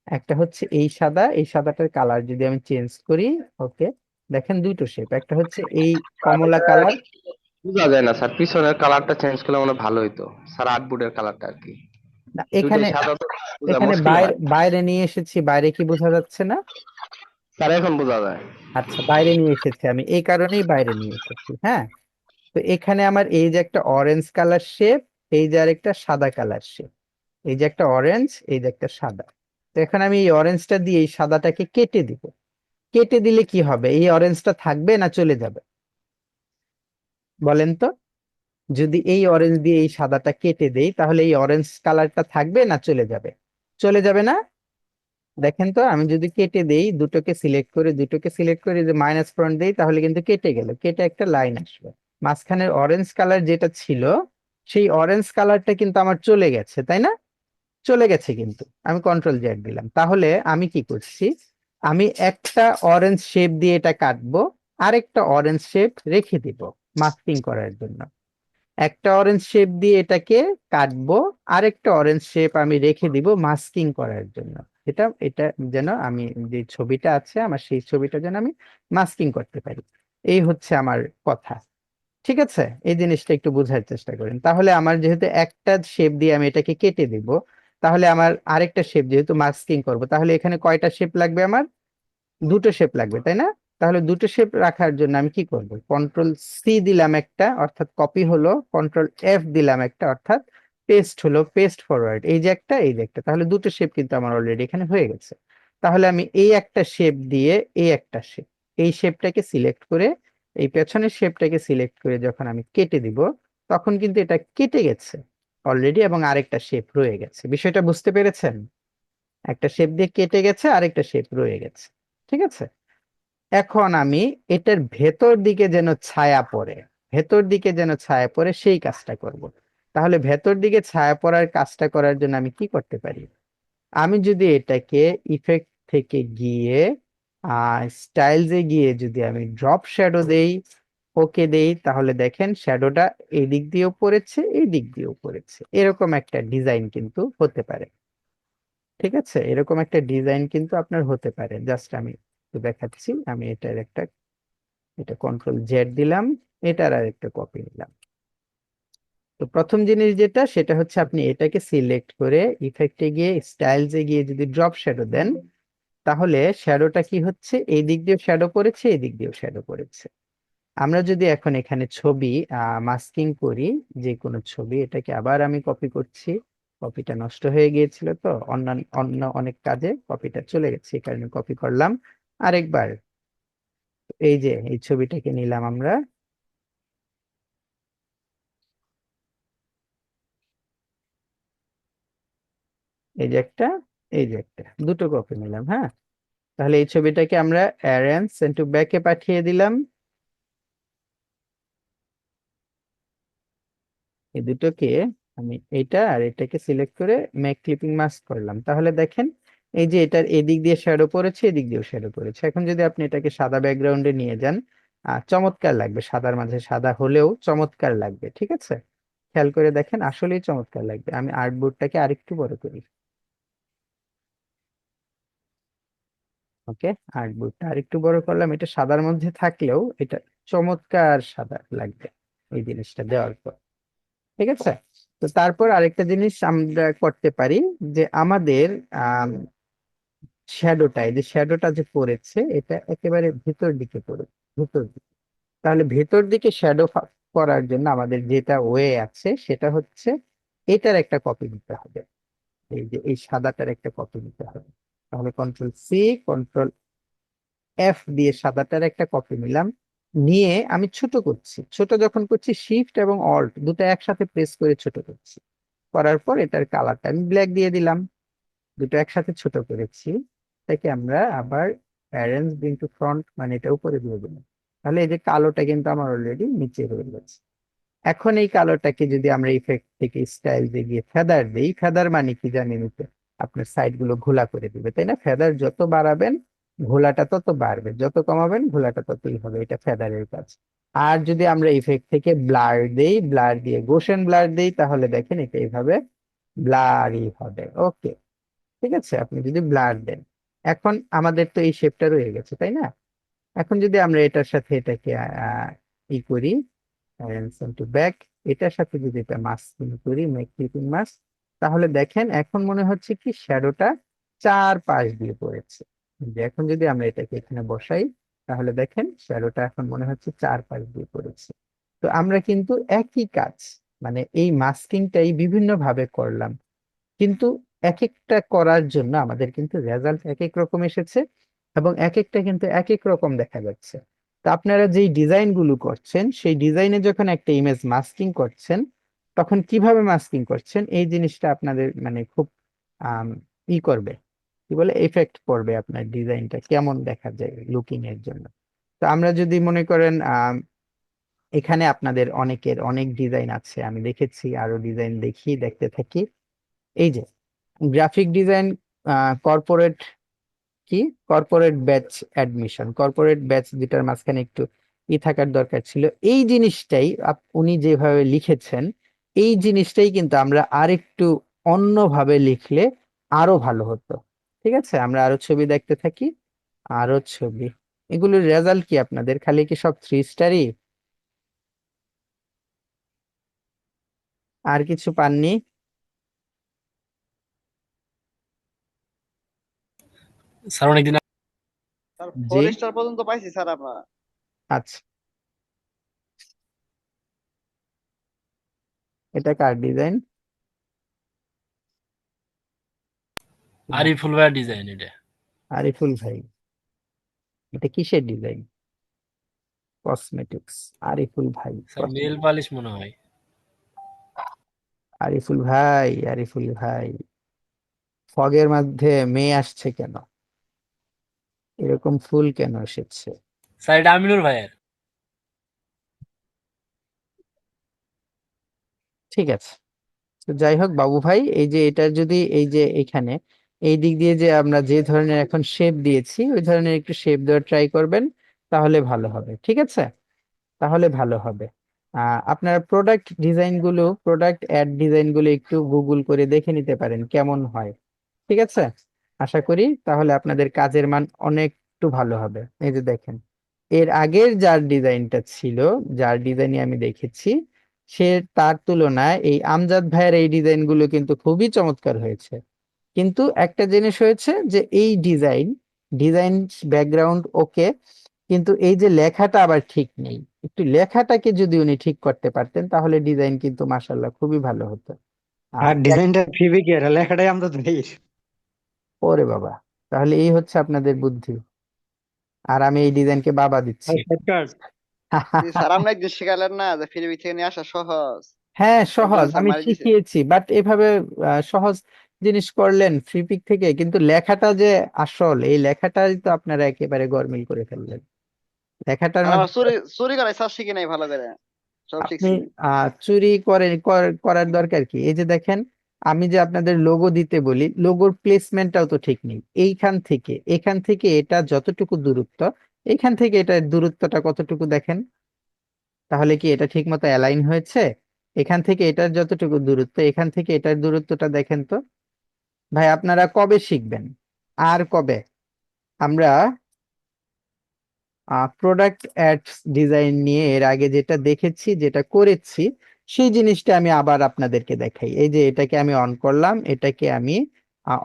A: একটা হচ্ছে এই সাদা, এই সাদাটার কালার যদি আমি চেঞ্জ করি, ওকে, দেখেন 2টো শেপ, একটা হচ্ছে এই কমলা কালার।
D: বোঝা যায় না স্যার, পিছনের কালারটা চেঞ্জ করলে মানে ভালো হইতো স্যার, আর্টবোর্ডের কালারটা আর কি। দুইটাই
A: এখানে
D: সাদা তো বোঝা
A: এখানে
D: মুশকিল
A: বাইরে
D: হয়।
A: বাইরে নিয়ে এসেছি, বাইরে কি বোঝা যাচ্ছে না?
D: স্যার এখন বোঝা যায়।
A: আচ্ছা, বাইরে নিয়ে এসেছি আমি, এই কারণেই বাইরে নিয়ে এসেছি, হ্যাঁ। তো এখানে আমার এই যে একটা অরেঞ্জ কালার শেপ, এই যে আরেকটা সাদা কালার শেপ, এই যে একটা অরেঞ্জ, এই যে একটা সাদা। তো এখন আমি এই অরেঞ্জটা দিয়ে এই সাদাটাকে কেটে দিব। কেটে দিলে কি হবে, এই অরেঞ্জটা থাকবে না চলে যাবে, বলেন তো? যদি এই অরেঞ্জ দিয়ে এই সাদাটা কেটে দেই, তাহলে এই অরেঞ্জ কালারটা থাকবে না চলে যাবে? চলে যাবে না? দেখেন তো, আমি যদি কেটে দেই, দুটোকে সিলেক্ট করে, দুটোকে সিলেক্ট করে যে মাইনাস পয়েন্ট দেই, তাহলে কিন্তু কেটে গেল, কেটে একটা লাইন আসবে। মাঝখানের অরেঞ্জ কালার যেটা ছিল, সেই অরেঞ্জ কালারটা কিন্তু আমার চলে গেছে, তাই না? চলে গেছে, কিন্তু আমি কন্ট্রোল জেড দিলাম। তাহলে আমি কি করছি, আমি একটা অরেঞ্জ শেপ দিয়ে এটা কাটবো, আরেকটা অরেঞ্জ শেপ রেখে দিব মাস্কিং করার জন্য। একটা অরেঞ্জ শেপ দিয়ে এটাকে কাটবো, আরেকটা অরেঞ্জ শেপ আমি রেখে দিব মাস্কিং করার জন্য। এটা এটা যেন আমি, যে ছবিটা আছে আমার, সেই ছবিটা যেন আমি মাস্কিং করতে পারি। এই হচ্ছে আমার কথা, ঠিক আছে? এই জিনিসটা একটু বোঝার চেষ্টা করেন। তাহলে আমার যেহেতু একটা শেপ দিয়ে আমি এটাকে কেটে দিব, তাহলে আমার আরেকটা শেপ যেহেতু মাস্কিং করব, তাহলে এখানে কয়টা শেপ লাগবে আমার? 2টো শেপ লাগবে, তাই না? তাহলে 2টো শেপ রাখার জন্য আমি কি করব, কন্ট্রোল সি দিলাম একটা, অর্থাৎ কপি হলো, কন্ট্রোল এফ দিলাম একটা, অর্থাৎ পেস্ট হলো, পেস্ট ফরওয়ার্ড, এই যে একটা, এই যে একটা, তাহলে 2টো শেপ কিন্তু আমার অলরেডি এখানে হয়ে গেছে। তাহলে আমি এই একটা শেপ দিয়ে, এই একটা শেপ, এই শেপটাকে সিলেক্ট করে, এই পেছনের শেপটাকে সিলেক্ট করে যখন আমি কেটে দিব, তখন কিন্তু এটা কেটে গেছে অলরেডি, এবং আরেকটা শেপ রয়ে গেছে। বিষয়টা বুঝতে পেরেছেন? একটা শেপ দিয়ে কেটে গেছে, আরেকটা শেপ রয়ে গেছে, ঠিক আছে? এখন আমি এটার ভেতর দিকে যেন ছায়া পড়ে, ভেতর দিকে যেন ছায়া পড়ে, সেই কাজটা করব। তাহলে ভেতর দিকে ছায়া পড়ার কাজটা করার জন্য আমি কি করতে পারি, আমি যদি এটাকে ইফেক্ট থেকে গিয়ে স্টাইলসে গিয়ে যদি আমি ড্রপ শ্যাডো দেই, ওকে দেই, তাহলে দেখেন শ্যাডোটা এই দিক দিয়েও পড়েছে, এই দিক দিয়েও পড়েছে, এরকম একটা ডিজাইন কিন্তু হতে পারে। ঠিক আছে, এরকম একটা ডিজাইন কিন্তু আপনার হতে পারে। জাস্ট আমি একটু দেখাচ্ছি, আমি এটার একটা, এটা কন্ট্রোল জেড দিলাম, এটার আর একটা কপি নিলাম। তো প্রথম জিনিস যেটা, সেটা হচ্ছে আপনি এটাকে সিলেক্ট করে ইফেক্টে গিয়ে স্টাইলসে গিয়ে যদি ড্রপ শ্যাডো দেন, তাহলে শ্যাডোটা কি হচ্ছে, এই দিক দিয়েও শ্যাডো পড়েছে, এই দিক দিয়েও শ্যাডো পড়েছে। আমরা যদি এখন এখানে ছবি মাস্কিং করি, যে কোনো ছবি, এটাকে আবার আমি কপি করছি, কপিটা নষ্ট হয়ে গিয়েছিল, তো অন্য অন্য অনেক কাজে কপিটা চলে গেছে, এই কারণে কপি করলাম আরেকবার। এই যে এই ছবিটাকে নিলাম আমরা, এই যে একটা, এই যে একটা, দুটো কপি নিলাম, হ্যাঁ। তাহলে এই ছবিটাকে আমরা অ্যারেঞ্জ সেন্ড টু ব্যাকে পাঠিয়ে দিলাম, এই দুটোকে আমি এইটা আর এটাকে সিলেক্ট করে মেক ক্লিপিং মাস্ক করলাম। তাহলে দেখেন এই যে এটার এদিক দিয়ে শ্যাডো পড়েছে, এদিক দিয়েও শ্যাডো পড়েছে। এখন যদি আপনি এটাকে সাদা ব্যাকগ্রাউন্ডে নিয়ে যান, চমৎকার লাগবে, সাদার মাঝে সাদা হলেও চমৎকার লাগবে। ঠিক আছে, খেয়াল করে দেখেন, আসলেই চমৎকার লাগবে। আমি আর্টবোর্ডটাকে আরেকটু বড় করি। ওকে, আর্টবোর্ডটা আরেকটু বড় করলাম। এটা সাদার মধ্যে থাকলেও এটা চমৎকার সাদা লাগবে এই জিনিসটা দেওয়ার পর। ঠিক আছে, তো তারপর আরেকটা জিনিস আমরা করতে পারি, যে আমাদের শ্যাডোটা, এই যে শ্যাডোটা যে পড়েছে এটা একেবারে ভিতর দিকে পড়ে, ভিতর দিকে। তাহলে ভেতর দিকে শ্যাডো করার জন্য আমাদের যেটা ওয়ে আছে সেটা হচ্ছে এটার একটা কপি নিতে হবে। এই যে এই সাদাটার একটা কপি নিতে হবে। তাহলে কন্ট্রোল সি, কন্ট্রোল এফ দিয়ে সাদাটার একটা কপি নিলাম। নিয়ে আমি ছোট করছি। ছোট যখন করছি, শিফট এবং অল্ট দুটো একসাথে প্রেস করে ছোট করছি। করার পর এটার কালারটা আমি ব্ল্যাক দিয়ে দিলাম। দুটো একসাথে ছোট করেছি, এটাকে আমরা আবার অ্যারেঞ্জ ব্রিং টু ফ্রন্ট, মানে এটা উপরে দিয়ে দিলাম। তাহলে এই যে কালোটা কিন্তু আমার অলরেডি নিচে হয়ে গেছে। এখন এই কালোটাকে যদি আমরা ইফেক্ট থেকে স্টাইল দিয়ে গিয়ে ফেদার দিই, ফেদার মানে কি জানেন তো, আপনার সাইড গুলো ঘোলা করে দিবে, তাই না? ফেদার যত বাড়াবেন ঘোলাটা তত বাড়বে, যত কমাবেন ঘোলাটা ততই হবে। এটা ফেদারের কাজ। আর যদি আমরা ইফেক্ট থেকে ব্লার দেই, ব্লার দিয়ে গোশেন ব্লার দেই, তাহলে দেখেন এটা এইভাবে ব্লারই হবে। ওকে, ঠিক আছে, আপনি যদি ব্লার দেন, এখন আমাদের তো এই শেপটা রয়ে গেছে, তাই না? এখন যদি আমরা এটার সাথে এটাকে ই করি, টু ব্যাক, এটার সাথে যদি এটা মাস্কিং করি, মেক ক্লিপিং মাস্ক, তাহলে দেখেন এখন মনে হচ্ছে কি শ্যাডোটা চার পাশ দিয়ে পড়েছে। যে এখন যদি আমরা এটাকে এখানে বসাই, তাহলে দেখেন শ্যাডোটা এখন মনে হচ্ছে চার পাশ দিয়ে পড়েছে। তো আমরা কিন্তু একই কাজ, মানে এই মাস্কিংটাই বিভিন্ন ভাবে করলাম, কিন্তু এক একটা করার জন্য আমাদের কিন্তু রেজাল্ট এক এক রকম এসেছে, এবং এক একটা কিন্তু এক এক রকম দেখা যাচ্ছে। তা আপনারা যেই ডিজাইন গুলো করছেন, সেই ডিজাইনে যখন একটা ইমেজ মাস্কিং করছেন, তখন কিভাবে মাস্কিং করছেন এই জিনিসটা আপনাদের মানে খুব আম, ই করবে, কি বলে, এফেক্ট করবে আপনার ডিজাইনটা কেমন দেখা যায় লুকিং এর জন্য। তো আমরা যদি মনে করেন এখানে আপনাদের অনেকের অনেক ডিজাইন আছে, আমি দেখেছি, আরো ডিজাইন দেখি, দেখতে থাকি। এই যে গ্রাফিক ডিজাইন, কর্পোরেট, কি corporate batch admission, corporate batch দুটার মাঝখানে একটু ই থাকার দরকার ছিল। এই জিনিসটাই উনি যেভাবে লিখেছেন, এই জিনিসটাই কিন্তু আমরা আরেকটু অন্যভাবে লিখলে আরো ভালো হতো। ঠিক আছে, আমরা আরো ছবি দেখতে থাকি, আরো ছবি। এগুলোর রেজাল্ট কি আপনাদের, খালি কি সব 3 স্টারই, আর কিছু পাননি?
B: স্যার অনেকদিন
E: স্যার
A: জি,
E: 4 স্টার পর্যন্ত পাইছি স্যার আমরা।
A: আচ্ছা, এটা কার ডিজাইন?
B: আরিফুল ভাইয়ের ডিজাইন এটা।
A: আরিফুল ভাই, এটা কিসের ডিজাইন? কসমেটিক্স, আরিফুল ভাই
B: স্যার নেল পালিশ মনে হয়।
A: আরিফুল ভাই, আরিফুল ভাই, ফগের মধ্যে মেয়ে আসছে কেন, এরকম ফুল কেন এসেছে?
B: স্যার এটা আমিনুর ভাইয়ের।
A: ঠিক আছে, তো যাই হোক বাবু ভাই, এই যে এটা যদি এই যে এখানে এই দিক দিয়ে যে আমরা যে ধরনের এখন শেপ দিয়েছি, ওই ধরনের একটু শেপ দেওয়ার ট্রাই করবেন, তাহলে ভালো হবে। ঠিক আছে, তাহলে ভালো হবে। আপনারা প্রোডাক্ট ডিজাইন গুলো, প্রোডাক্ট অ্যাড ডিজাইন গুলো একটু গুগল করে দেখে নিতে পারেন কেমন হয়। ঠিক আছে, আশা করি তাহলে আপনাদের কাজের মান অনেকটু ভালো হবে। এই যে দেখেন, এর আগের যার ডিজাইনটা ছিল, যার ডিজাইনই আমি দেখেছি, সে তার তুলনায় এই আমজাদ ভাইয়ের এই ডিজাইন গুলো কিন্তু খুবই চমৎকার হয়েছে। কিন্তু একটা জিনিস হয়েছে যে এই ডিজাইন, ডিজাইন ব্যাকগ্রাউন্ড ওকে, কিন্তু এই যে লেখাটা আবার ঠিক নেই। একটু লেখাটাকে যদি উনি ঠিক করতে পারতেন, তাহলে ডিজাইন কিন্তু মাশাআল্লাহ খুবই ভালো হতো।
C: আর
A: আর
C: ডিজাইনটা ফিবিকে লেখাটাই আমরা তো দেই।
A: ওরে বাবা, তাহলে এই হচ্ছে আপনাদের বুদ্ধি, আর আমি এই ডিজাইনকে বাবা দিচ্ছি।
C: শর্টকাট।
E: স্যার আপনি একদিন শিখালেন না যে ফিলিপি থেকে নিয়ে আসা সহজ,
A: হ্যাঁ
E: একদিন
A: সহজ,
E: স্যার
A: আমি
E: মারি দিছে।
A: শিখিয়েছি, বাট এভাবে সহজ জিনিস করলেন ফ্রি পিক থেকে, কিন্তু লেখাটা যে আসল, এই লেখাটাই তো আপনারা একেবারে গরমিল করে ফেললেন। লেখাটার
E: আর আমার
A: মধ্যে
E: চুরি চুরি করে স্যার শিখি নাই ভালো করে, সব
A: আপনি
E: শিখছি।
A: চুরি করার দরকার কি? এই যে দেখেন, আমি যে আপনাদের লোগো দিতে বলি, লোগোর প্লেসমেন্টটাও তো ঠিক নেই। এখান থেকে এটা যতটুকু দূরত্ব, এখান থেকে এটার দূরত্বটা কতটুকু দেখেন, তাহলে কি এটা ঠিক মতো অ্যালাইন হয়েছে? এখান থেকে এটার যতটুকু দূরত্ব, এখান থেকে এটার দূরত্বটা দেখেন তো। ভাই আপনারা কবে শিখবেন? আর কবে? আমরা প্রোডাক্ট অ্যাডস ডিজাইন নিয়ে এর আগে যেটা দেখেছি, যেটা করেছি, সেই জিনিসটা আমি আবার আপনাদেরকে দেখাই। এই যে এটাকে আমি অন করলাম, এটাকে আমি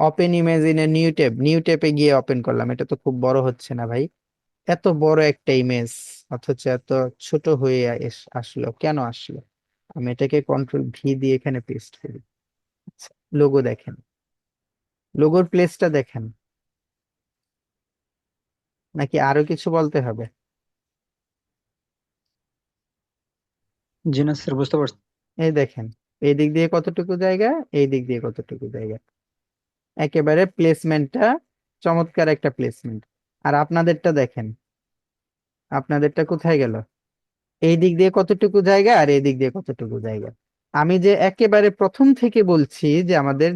A: ওপেন ইমেজিনে নিউ ট্যাবে গিয়ে ওপেন করলাম। এটা তো খুব বড় হচ্ছে না ভাই? এত বড় একটা ইমেজ অথচ এত ছোট হয়ে আসলো, কেন আসলো? আমি এটাকে কন্ট্রোল V দিয়ে এখানে পেস্ট করি। আচ্ছা, লোগো দেখেন, লোগোর প্লেসটা দেখেন, নাকি আরো কিছু বলতে হবে?
C: জি না স্যার, বুঝতে পারছি।
A: এই দেখেন, এই দিক দিয়ে কতটুকু জায়গা, এই দিক দিয়ে কতটুকু জায়গা, একেবারে প্লেসমেন্টটা চমৎকার একটা প্লেসমেন্ট। আর আপনাদেরটা দেখেন, আপনাদেরটা কোথায় গেল? এই দিক দিয়ে কতটুকু জায়গা আর এই দিক দিয়ে কতটুকু জায়গা। আমি যে একেবারে প্রথম থেকে বলছি যে আমাদের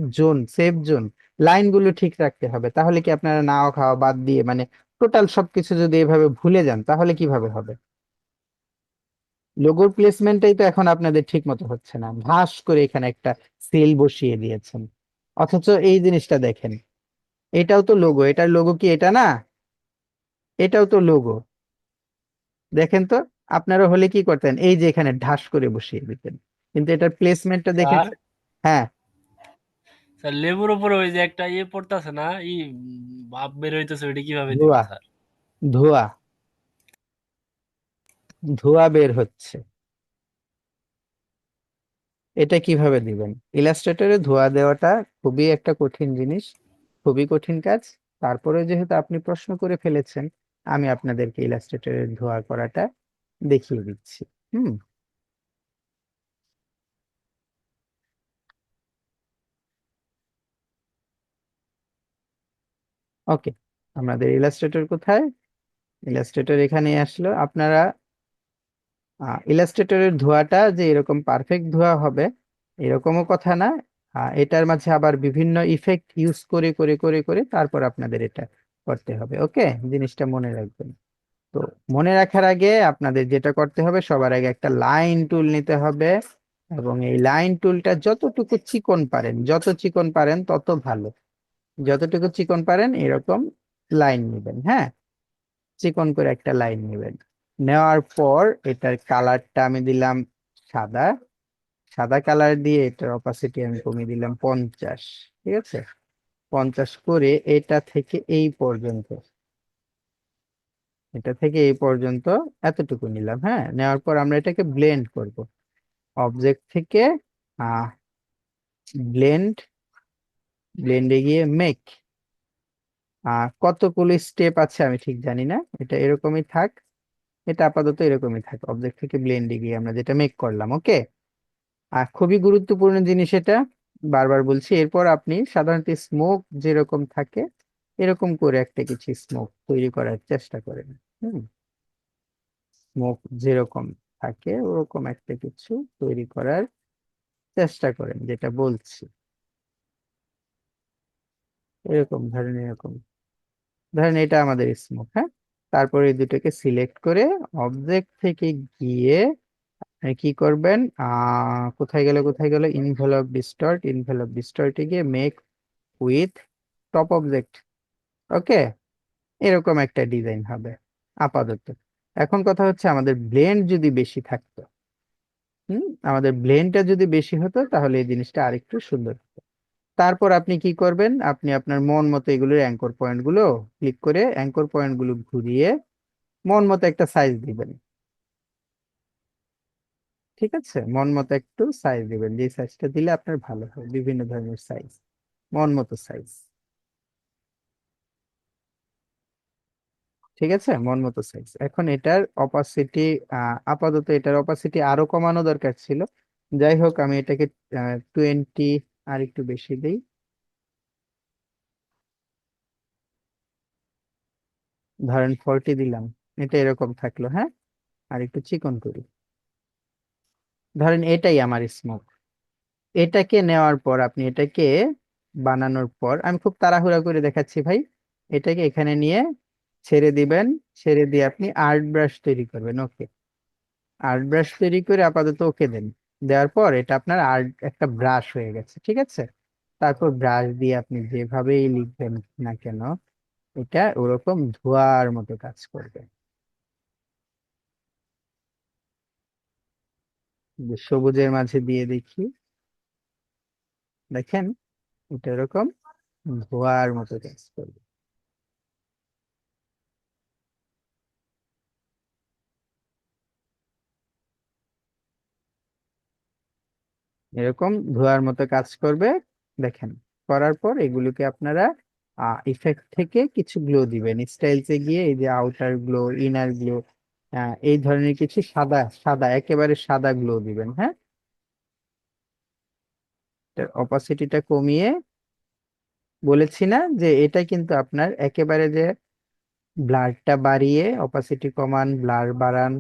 A: সেফ জোন, লাইনগুলো ঠিক রাখতে হবে, তাহলে কি আপনারা নাওয়া খাওয়া বাদ দিয়ে মানে টোটাল সবকিছু যদি এভাবে ভুলে যান তাহলে কিভাবে হবে? লোগোর প্লেসমেন্টটাই তো এখন আপনাদের ঠিক মতো হচ্ছে না, ভাস করে এখানে একটা সেল বসিয়ে দিয়েছেন। অথচ এই জিনিসটা দেখেন, এটাও তো লোগো, এটার লোগো কি এটা না? এটাও তো লোগো, দেখেন তো। আপনারা হলে কি করতেন? এই যে এখানে ঢাস করে বসিয়ে দিতেন, কিন্তু এটার প্লেসমেন্টটা দেখেন।
B: স্যার,
A: হ্যাঁ,
B: স্যার লেবুর উপরে ওই যে একটা ইয়ে পড়তেছে না, ভাব বের হইতেছে, ওইটা কিভাবে দিব
A: ধোঁয়া,
B: স্যার?
A: ধোঁয়া, ধোঁয়া বের হচ্ছে, এটা কিভাবে দিবেন? ইলাস্ট্রেটরে ধোঁয়া দেওয়াটা খুবই একটা কঠিন জিনিস, খুবই কঠিন কাজ। তারপরে যেহেতু আপনি প্রশ্ন করে ফেলেছেন, আমি আপনাদেরকে ইলাস্ট্রেটরে ধোঁয়া করাটা দেখিয়ে দিচ্ছি। হুম, ওকে। আমাদের ইলাস্ট্রেটর কোথায়? ইলাস্ট্রেটর এখানে আসলো। আপনারা ইলাস্ট্রেটরের ধোঁয়াটা যে এরকম পারফেক্ট ধোঁয়া হবে এরকমও কথা না। এটার মাঝে আবার বিভিন্ন ইফেক্ট ইউজ করে করে করে করে তারপর আপনাদের এটা করতে হবে। ওকে, জিনিসটা মনে রাখবেন। তো মনে রাখার আগে আপনাদের যেটা করতে হবে, সবার আগে একটা লাইন টুল নিতে হবে, এবং এই লাইন টুলটা যতটুকু চিকন পারেন, যত চিকন পারেন তত ভালো, যতটুকু চিকন পারেন এরকম লাইন নেবেন। হ্যাঁ, চিকন করে একটা লাইন নেবেন। নেওয়ার পর এটার কালারটা আমি দিলাম সাদা, সাদা কালার দিয়ে এটার অপাসিটি আমি কমিয়ে দিলাম 50। ঠিক আছে, 50 করে এটা থেকে এই পর্যন্ত, এটা থেকে এই পর্যন্ত এতটুকু নিলাম। হ্যাঁ, নেওয়ার পর আমরা এটাকে ব্লেন্ড করব। অবজেক্ট থেকে আহ ব্লেন্ড, ব্লেন্ডে গিয়ে মেক। কতগুলো স্টেপ আছে আমি ঠিক জানি না, এটা এরকমই থাক, এটা আপাতত এরকমই থাক। অবজেক্ট থেকে ব্লেন্ডে গিয়ে আমরা যেটা মেক করলাম। ওকে, আর খুবই গুরুত্বপূর্ণ জিনিস এটা, বারবার বলছি। এরপর আপনি সাধারণত স্মোক যেরকম থাকে এরকম করে একটা কিছু স্মোক তৈরি করার চেষ্টা করেন। হুম, স্মোক যেরকম থাকে ওরকম একটা কিছু তৈরি করার চেষ্টা করেন, যেটা বলছি। এরকম ধরেন, এরকম ধরেন এটা আমাদের স্মোক। হ্যাঁ, তারপরে এই দুটোকে সিলেক্ট করে অবজেক্ট থেকে গিয়ে কি করবেন, কোথায় গেল, কোথায় গেল, ইনভেলপ ডিস্টর্টে গিয়ে মেক উইথ টপ অবজেক্ট। ওকে, এরকম একটা ডিজাইন হবে আপাতত। এখন কথা হচ্ছে আমাদের ব্লেন্ড যদি বেশি থাকতো, আমাদের ব্লেন্ডটা যদি বেশি হতো তাহলে এই জিনিসটা আরেকটু সুন্দর হতো। তারপর আপনি কি করবেন, আপনি আপনার মন মতো এগুলোর অ্যাঙ্কর পয়েন্ট গুলো ক্লিক করে অ্যাঙ্কর পয়েন্ট গুলো ঘুরিয়ে মন মতো একটা সাইজ দিবেন। ঠিক আছে, মন মতো একটু সাইজ দিবেন, যে সাইজটা দিলে আপনার ভালো হয়, বিভিন্ন ধরনের সাইজ, মন মতো সাইজ। ঠিক আছে, মন মতো সাইজ। এখন এটার অপাসিটি, আপাতত এটার অপাসিটি আরো কমানো দরকার ছিল। যাই হোক, আমি এটাকে 20 আর একটু বেশি দিই। ধরেন 40 দিলাম, এটা এরকম থাকলো। হ্যাঁ, আর একটু চিকন করি। ধরেন এটাই আমার স্মোক, এটাকে নেওয়ার পর আপনি এটাকে বানানোর পর আমি খুব তাড়াহুড়া করে দেখাচ্ছি ভাই, এটাকে এখানে নিয়ে ছেড়ে দিবেন, ছেড়ে দিয়ে আপনি আর্ট ব্রাশ তৈরি করবেন। ওকে, আর্ট ব্রাশ তৈরি করে আপাতত ওকে দেন। দেওয়ার পর এটা আপনার আর্ট একটা ব্রাশ হয়ে গেছে, ঠিক আছে। তারপর ব্রাশ দিয়ে আপনি যেভাবেই লিখবেন না কেন এটা ওরকম ধোঁয়ার মতো কাজ করবে। যে সবুজের মাঝে দিয়ে দেখি, দেখেন এটা এরকম ধোঁয়ার মতো কাজ করবে। এরকম ধোঁয়ার মতো কাজ করবে, দেখেন। করার পর এগুলোকে আপনারা ইফেক্ট থেকে কিছু গ্লো দিবেন, স্টাইলসে গিয়ে এই যে আউটার গ্লো, ইনার গ্লো, এই ধরনের কিছু সাদা সাদা একেবারে সাদা গ্লো দিবেন। হ্যাঁ, অপাসিটিটা কমিয়ে, বলেছি না যে এটা কিন্তু আপনার একেবারে যে ব্লারটা বাড়িয়ে অপাসিটি কমান, ব্লার বাড়ান,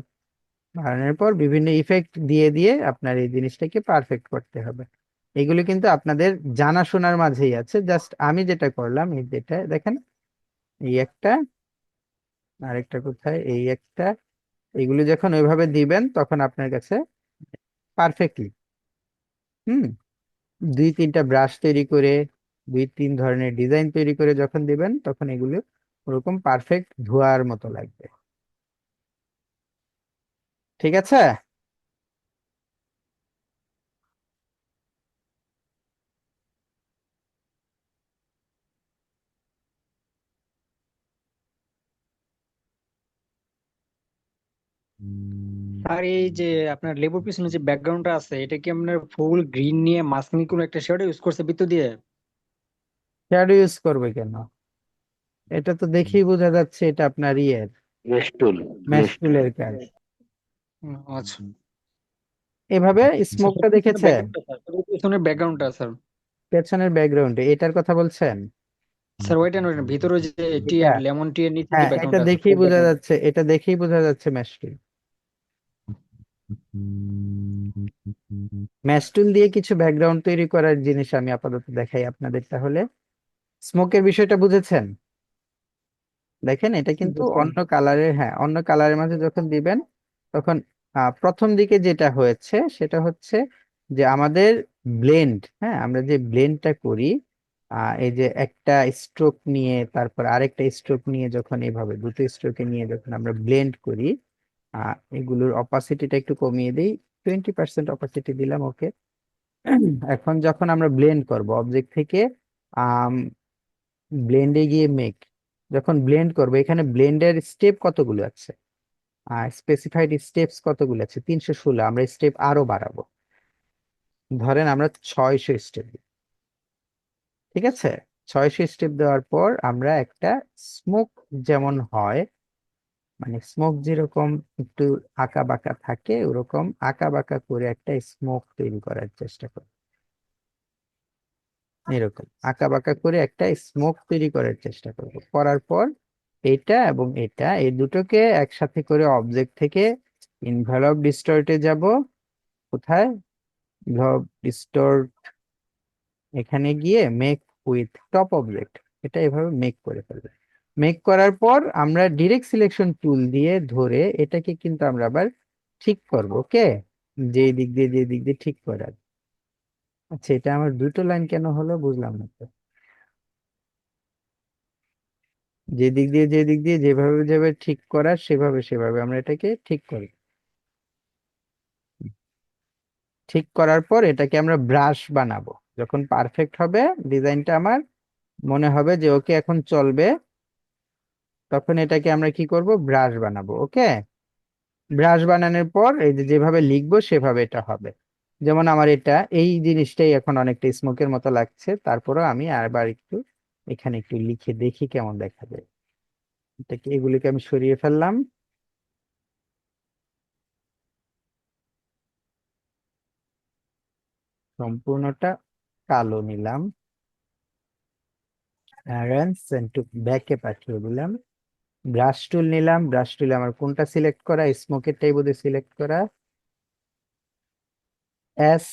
A: বাড়ানোর পর বিভিন্ন ইফেক্ট দিয়ে দিয়ে আপনার এই জিনিসটাকে পারফেক্ট করতে হবে। এগুলো কিন্তু আপনাদের জানাশোনার মাঝেই আছে। জাস্ট আমি যেটা করলাম, এই যেটা দেখেন, এই একটা, আরেকটা কোথায়, এই একটা, এগুলো যখন ওইভাবে দিবেন তখন আপনার কাছে পারফেক্টলি, হুম, দুই তিনটা ব্রাশ তৈরি করে, দুই তিন ধরনের ডিজাইন তৈরি করে যখন দিবেন তখন এগুলো ওরকম পারফেক্ট ধোয়ার মতো লাগবে। ঠিক আছে।
C: আর এই যে আপনার লেবুর পিছনে যে ব্যাকগ্রাউন্ডটা আছে, এটা কি আপনার ফুল গ্রিন নিয়ে মাঝখানে কোনো একটা শেড ইউজ করছে বৃত্ত দিয়ে?
A: শ্যাডো ইউজ করবে কেন? এটা তো দেখেই বোঝা যাচ্ছে এটা আপনার ইয়ের
D: মেস্টুল
A: ম্যাস্টুলের কাজ।
C: আচ্ছা,
A: এভাবে স্মোকটা দেখেছেন
C: ব্যাকগ্রাউন্ডটা স্যার, পিছনের ব্যাকগ্রাউন্ডটা স্যার।
A: পেছনের ব্যাকগ্রাউন্ডে, এটার কথা বলছেন?
C: স্যার ওইটা নয়, ভিতরে যে
A: এটা,
C: টিয়ের লেমন টিয়ের নিচে যে
A: হ্যাঁ এটা
C: ব্যাকগ্রাউন্ডটা আছে
A: দেখেই
C: ফুল
A: বোঝা
C: ব্যাকগ্রাউন্ড।
A: যাচ্ছে, এটা দেখেই বোঝা যাচ্ছে ম্যাস্টুল। ম্যাস্টুল দিয়ে কিছু ব্যাকগ্রাউন্ড তৈরি করার জিনিস আমি আপাতত দেখাই আপনাদের তাহলে। স্মোকের বিষয়টা বুঝেছেন? দেখেন এটা কিন্তু অন্য কালারের, হ্যাঁ অন্য কালারের মাঝে যখন দিবেন তখন প্রথম দিকে যেটা হয়েছে সেটা হচ্ছে যে আমাদের ব্লেন্ড, হ্যাঁ আমরা যে ব্লেন্ডটা করি, এই যে একটা স্ট্রোক নিয়ে তারপর আরেকটা স্ট্রোক নিয়ে যখন এভাবে দুটো স্ট্রোকে নিয়ে যখন আমরা ব্লেন্ড করি, এগুলোর অপাসিটিটা একটু কমিয়ে দিই, 20% অপাসিটি দিলাম। ওকে, এখন যখন আমরা ব্লেন্ড করব অবজেক্ট থেকে ব্লেন্ডে গিয়ে মেক, যখন ব্লেন্ড করবো এখানে ব্লেন্ডের স্টেপ কতগুলো আছে, স্পেসিফাইড স্টেপস কতগুলো আছে, 316। আমরা স্টেপ আরো বাড়াবো, ধরেন আমরা 600 স্টেপ, ঠিক আছে। 600 স্টেপ দেওয়ার পর আমরা একটা স্মোক যেমন হয়, মানে স্মোক যেরকম একটু আঁকা বাঁকা থাকে ওরকম আঁকা বাঁকা করে একটা স্মোক তৈরি করার চেষ্টা করি। এরকম আঁকা বাঁকা করে একটা স্মোক তৈরি করার চেষ্টা করব। করার পর এটা এবং এটা এই দুটোকে একসাথে করে অবজেক্ট থেকে ইনভলভ ডিস্টর্টে যাব। কোথায়? ইনভলভ ডিস্টর্ট, এখানে গিয়ে মেক উইথ টপ অবজেক্ট, এটা এভাবে মেক করে ফেলবে। মেক করার পর আমরা ডিরেক্ট সিলেকশন টুল দিয়ে ধরে এটাকে কিন্তু আমরা আবার ঠিক করব। ওকে, যে দিক দিয়ে ঠিক করার। আচ্ছা, এটা আমার দুটো লাইন কেন হলো বুঝলাম না তো। যে দিক দিয়ে যেভাবে যেভাবে ঠিক করার সেভাবে সেভাবে আমরা এটাকে ঠিক করি। ঠিক করার পর এটাকে আমরা ব্রাশ বানাবো। যখন পারফেক্ট হবে ডিজাইনটা আমার মনে হবে যে ওকে এখন চলবে, তখন এটাকে আমরা কি করব, ব্রাশ বানাবো। ওকে, ব্রাশ বানানোর পর এই যে যেভাবে লিখবো সেভাবে এটা হবে। যেমন আমার এটা এই জিনিসটাই এখন অনেকটা স্মোকের মতো লাগছে, তারপরেও আমি আবার একটু এখানে একটু লিখে দেখি কেমন দেখা যায়। এটাকে, এগুলিকে আমি সরিয়ে ফেললাম, সম্পূর্ণটা কালো নিলাম, একটু ব্যাকে পাঠিয়ে দিলাম। ব্রাশ টুল নিলাম, ব্রাশ টুলে আমার কোনটা সিলেক্ট করা, স্মোকেরটাই বোধহয় সিলেক্ট করা, এস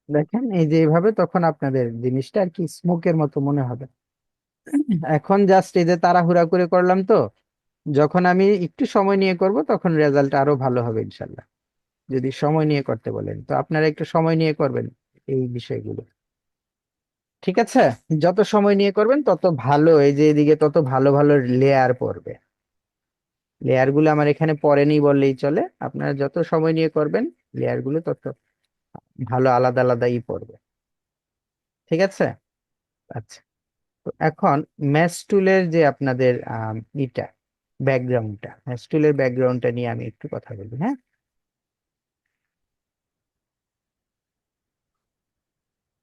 A: দেখেন এই যে এইভাবে, তখন আপনাদের জিনিসটা আর কি স্মোকের মতো মনে হবে। এখন জাস্ট এই যে তাড়াহুড়া করে করলাম তো, যখন আমি একটু সময় নিয়ে করব তখন রেজাল্ট আরো ভালো হবে ইনশাল্লাহ। যদি সময় নিয়ে করতে বলেন তো আপনারা একটু সময় নিয়ে করবেন এই বিষয়গুলো, ঠিক আছে? যত সময় নিয়ে করবেন তত ভালো, এই যে এদিকে তত ভালো ভালো লেয়ার পড়বে। লেয়ার গুলো আমার এখানে পড়েনি বললেই চলে, আপনারা যত সময় নিয়ে করবেন লেয়ার গুলো তত ভালো আলাদা আলাদাই পড়বে, ঠিক আছে? আচ্ছা, তো এখন ম্যাশ টুলের যে আপনাদের ইটা ব্যাকগ্রাউন্ডটা, ম্যাশ টুলের ব্যাকগ্রাউন্ডটা নিয়ে আমি একটু কথা বলি, হ্যাঁ?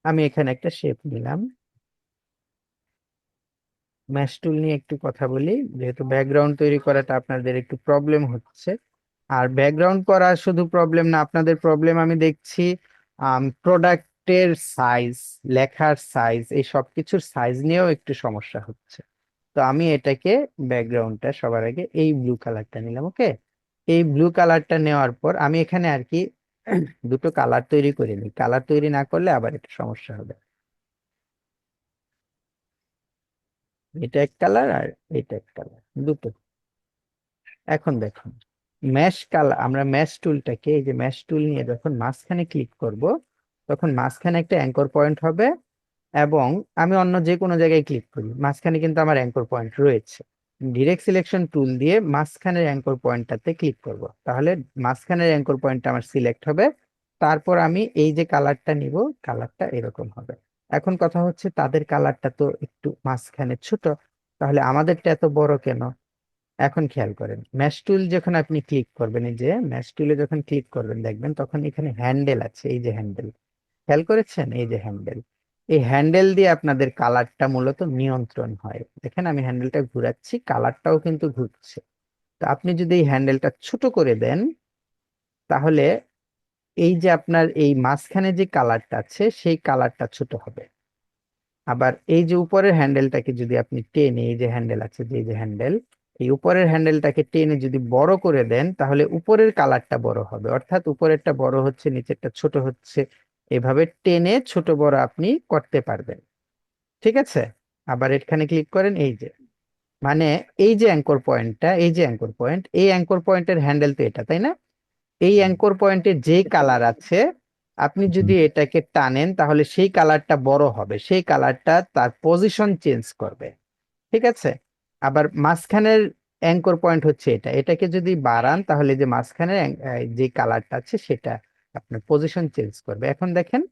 A: আমি এখানে একটা শেপ নিলাম, ম্যাশ টুল নিয়ে একটু কথা বলি, যেহেতু ব্যাকগ্রাউন্ড তৈরি করাটা আপনাদের একটু প্রবলেম হচ্ছে। আর ব্যাকগ্রাউন্ড করা শুধু প্রবলেম না, আপনাদের প্রবলেম আমি দেখছি প্রোডাক্টের সাইজ, লেখার সাইজ, এই সব কিছুর সাইজ নিয়েও একটু সমস্যা হচ্ছে। তো আমি এটাকে ব্যাকগ্রাউন্ডটা সবার আগে এই ব্লু কালারটা নিলাম, ওকে? এই ব্লু কালারটা নেওয়ার পর আমি এখানে আর কি দুটো কালার তৈরি করে নিই, কালার তৈরি না করলে আবার একটু সমস্যা হবে। এটা এক কালার আর এটা এক কালার, দুটো। এখন দেখুন, ম্যাশ কালার, আমরা ম্যাশ টুলটাকে, এই যে ম্যাশ টুল নিয়ে যখন মাঝখানে ক্লিক করব তখন মাঝখানে একটা অ্যাঙ্কর পয়েন্ট হবে, এবং আমি অন্য যে কোনো জায়গায় ক্লিক করি মাঝখানে কিন্তু আমার অ্যাঙ্কর পয়েন্ট রয়েছে। ডিরেক্ট সিলেকশন টুল দিয়ে মাঝখানের অ্যাঙ্কর পয়েন্টটাতে ক্লিক করব, তাহলে মাঝখানের অ্যাঙ্কর পয়েন্টটা আমার সিলেক্ট হবে। তারপর আমি এই যে কালারটা নিব, কালারটা এরকম হবে। এখন কথা হচ্ছে তাদের কালারটা তো একটু মাঝখানে ছোট, তাহলে আমাদেরটা এত বড় কেন? এখন খেয়াল করেন, ম্যাশ টুল যখন আপনি ক্লিক করবেন, এই যে ম্যাশ টুলে যখন ক্লিক করবেন দেখবেন তখন এখানে হ্যান্ডেল আছে, এই যে হ্যান্ডেল, খেয়াল করেছেন? এই যে হ্যান্ডেল, এই হ্যান্ডেল দিয়ে আপনাদের কালারটা মূলত নিয়ন্ত্রণ হয়। দেখেন আমি হ্যান্ডেলটা ঘুরাচ্ছি, কালারটাও কিন্তু ঘুরছে। তো আপনি যদি এই হ্যান্ডেলটা ছোট করে দেন তাহলে এই যে আপনার এই মাঝখানে যে কালারটা আছে সেই কালারটা ছোট হবে। আবার এই যে উপরের হ্যান্ডেলটাকে যদি আপনি টেনে, এই যে হ্যান্ডেল আছে, যে এই যে হ্যান্ডেল, এই উপরের হ্যান্ডেলটাকে টেনে যদি বড় করে দেন তাহলে উপরের কালারটা বড় হবে, অর্থাৎ উপরেরটা বড় হচ্ছে নিচেরটা ছোট হচ্ছে। এভাবে টেনে ছোট বড় আপনি করতে পারবেন, ঠিক আছে? আবার এখানে ক্লিক করেন, এই যে মানে এই যে অ্যাঙ্কর পয়েন্টটা, এই যে অ্যাঙ্কর পয়েন্ট, এই অ্যাঙ্কর পয়েন্টের হ্যান্ডেল তো এটা, তাই না? এই অ্যাঙ্কর পয়েন্টের যে কালার আছে আপনি যদি এটাকে টানেন তাহলে সেই কালারটা বড় হবে, সেই কালারটা তার পজিশন চেঞ্জ করবে, ঠিক আছে? আবার মাঝখানের অ্যাঙ্কর পয়েন্ট হচ্ছে এটা, এটাকে যদি বাড়ান তাহলে যে মাঝখানের যে কালারটা আছে সেটা আপনার পজিশন চেঞ্জ করবে। এখন দেখেন,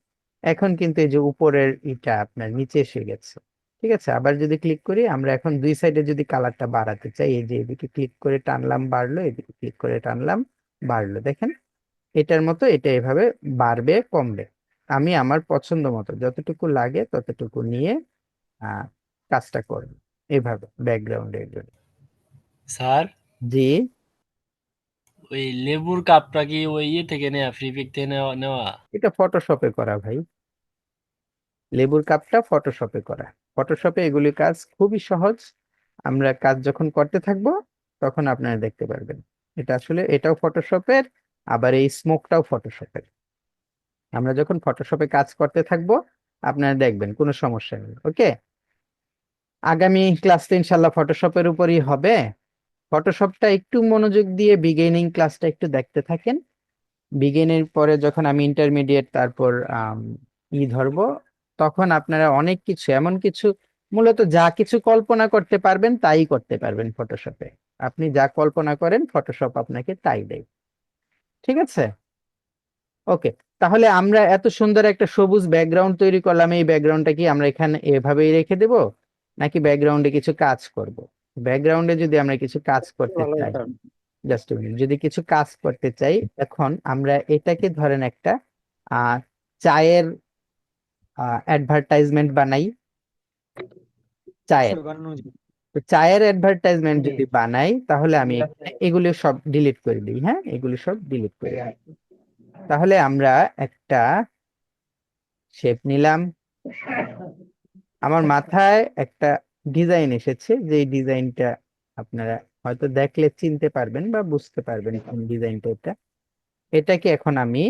A: এখন কিন্তু এই যে উপরের এটা আপনার নিচে এসে গেছে, ঠিক আছে? আবার যদি ক্লিক করি, আমরা এখন দুই সাইডে যদি কালারটা বাড়াতে চাই, এই যে এদিকে ক্লিক করে টানলাম বাড়লো, এদিকে ক্লিক করে টানলাম বাড়লো, দেখেন এটার মতো এটা এভাবে বাড়বে কমবে। আমি আমার পছন্দ মতো যতটুকু লাগে ততটুকু নিয়ে আহ কাজটা করব এইভাবে ব্যাকগ্রাউন্ডের জন্য।
B: স্যার,
A: জি,
B: ওই লেবুর কাপটা কি ওই ইয়ে থেকে নেওয়া, ফ্রি পিক থেকে নেওয়া নেওয়া?
A: এটা ফটোশপে করা ভাই, লেবুর কাপটা ফটোশপে করা। ফটোশপে এগুলি কাজ খুবই সহজ, আমরা কাজ যখন করতে থাকবো তখন আপনারা দেখতে পারবেন। এটা আসলে এটাও ফটোশপের, আবার এই স্মোকটাও ফটোশপের। আমরা যখন ফটোশপে কাজ করতে থাকবো আপনারা দেখবেন কোনো সমস্যা নেই, ওকে? আগামী ক্লাসটা ইনশাল্লাহ ফটোশপের উপরই হবে। ফটোশপটা একটু মনোযোগ দিয়ে বিগিনিং ক্লাসটা একটু দেখতে থাকেন। বিগিনের পরে যখন আমি ইন্টারমিডিয়েট, তারপর ধরবো, তখন আপনারা অনেক কিছু, এমন কিছু, মূলত যা কিছু কল্পনা করতে পারবেন তাই করতে পারবেন ফটোশপে। আপনি যা কল্পনা করেন ফটোশপ আপনাকে তাই দেয়, ঠিক আছে? ওকে, তাহলে আমরা এত সুন্দর একটা সবুজ ব্যাকগ্রাউন্ড তৈরি করলাম, এই ব্যাকগ্রাউন্ডটা কি আমরা এখানে এভাবেই রেখে দেব নাকি ব্যাকগ্রাউন্ডে কিছু কাজ করব? ব্যাকগ্রাউন্ডে যদি আমরা কিছু কাজ করতে
C: ভালো
A: চাই,
C: স্যার।
A: জাস্ট মিনিট, যদি কিছু কাজ করতে চাই, এখন আমরা এটাকে ধরেন একটা আহ চায়ের অ্যাডভার্টাইজমেন্ট বানাই, চায়ের।
C: বানানো যায়।
A: তো চায়ের অ্যাডভার্টাইজমেন্ট
C: জি।
A: যদি বানাই তাহলে আমি এখানে এগুলো সব ডিলিট করে দিই, হ্যাঁ এগুলো সব ডিলিট করে দিই। তাহলে আমরা একটা শেপ নিলাম, আমার মাথায় একটা ডিজাইন এসেছে, যে ডিজাইনটা আপনারা হয়তো দেখলে চিনতে পারবেন বা বুঝতে পারবেন কোন ডিজাইনটা এটা। এটাকে এখন আমি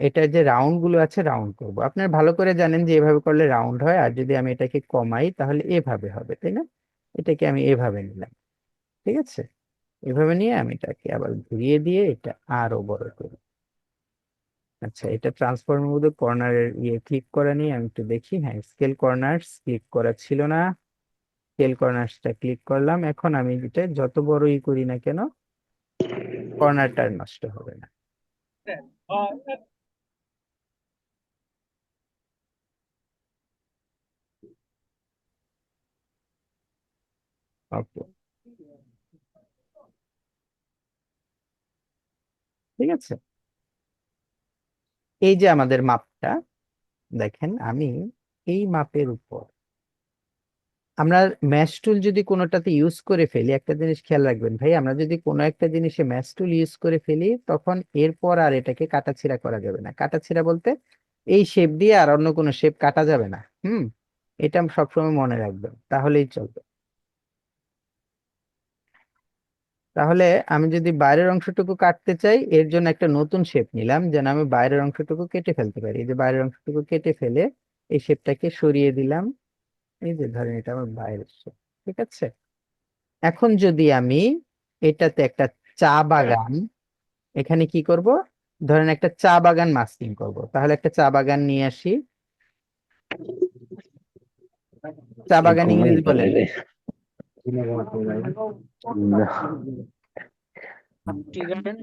A: এটার যে রাউন্ড গুলো আছে রাউন্ড করব। আপনারা ভালো করে জানেন যে এভাবে করলে রাউন্ড হয়, আর যদি আমি এটাকে কমাই তাহলে এভাবে হবে, তাই না? এটাকে আমি এভাবে নিলাম, ঠিক আছে? এভাবে নিয়ে আমি এটাকে আবার ঘুরিয়ে দিয়ে এটা আরো বড় করি। আচ্ছা, এটা ট্রান্সফর্মের মধ্যে কর্নারের ক্লিক করা নিয়ে আমি একটু দেখি। হ্যাঁ, স্কেল কর্নার্স ক্লিক করা ছিল না, স্কেল কর্নার্সটা ক্লিক করলাম। এখন আমি এটা যত বড়ই করি না কেন কর্নারটা আর নষ্ট হবে না। ওকে, ঠিক আছে। এই যে আমাদের মাপটা, দেখেন আমি এই মাপের উপর আমরা ম্যাশ টুল যদি কোনোটাতে ইউজ করে ফেলি, একটা জিনিস খেয়াল রাখবেন ভাই, আমরা যদি কোনো একটা জিনিসে ম্যাশ টুল ইউজ করে ফেলি তখন এরপর আর এটাকে কাটাছেঁড়া করা যাবে না। কাটাছেঁড়া বলতে এই শেপ দিয়ে আর অন্য কোনো শেপ কাটা যাবে না। এটা সবসময় মনে রাখবেন, তাহলেই চলবে। তাহলে আমি যদি বাইরের অংশটুকু কাটতে চাই, এর জন্য একটা নতুন শেপ নিলাম যেন আমি বাইরের অংশটুকু কেটে ফেলতে পারি। এই যে বাইরের অংশটুকু কেটে ফেলে এই শেপটাকে সরিয়ে দিলাম। এই যে ধরেন এটা আমার বাইরের শেপ, ঠিক আছে? এখন যদি আমি এটাতে একটা চা বাগান, এখানে কি করব, ধরেন একটা চা বাগান মাস্কিং করব, তাহলে একটা চা বাগান নিয়ে আসি। চা বাগান ইংরেজি বলেন।
C: Tea garden.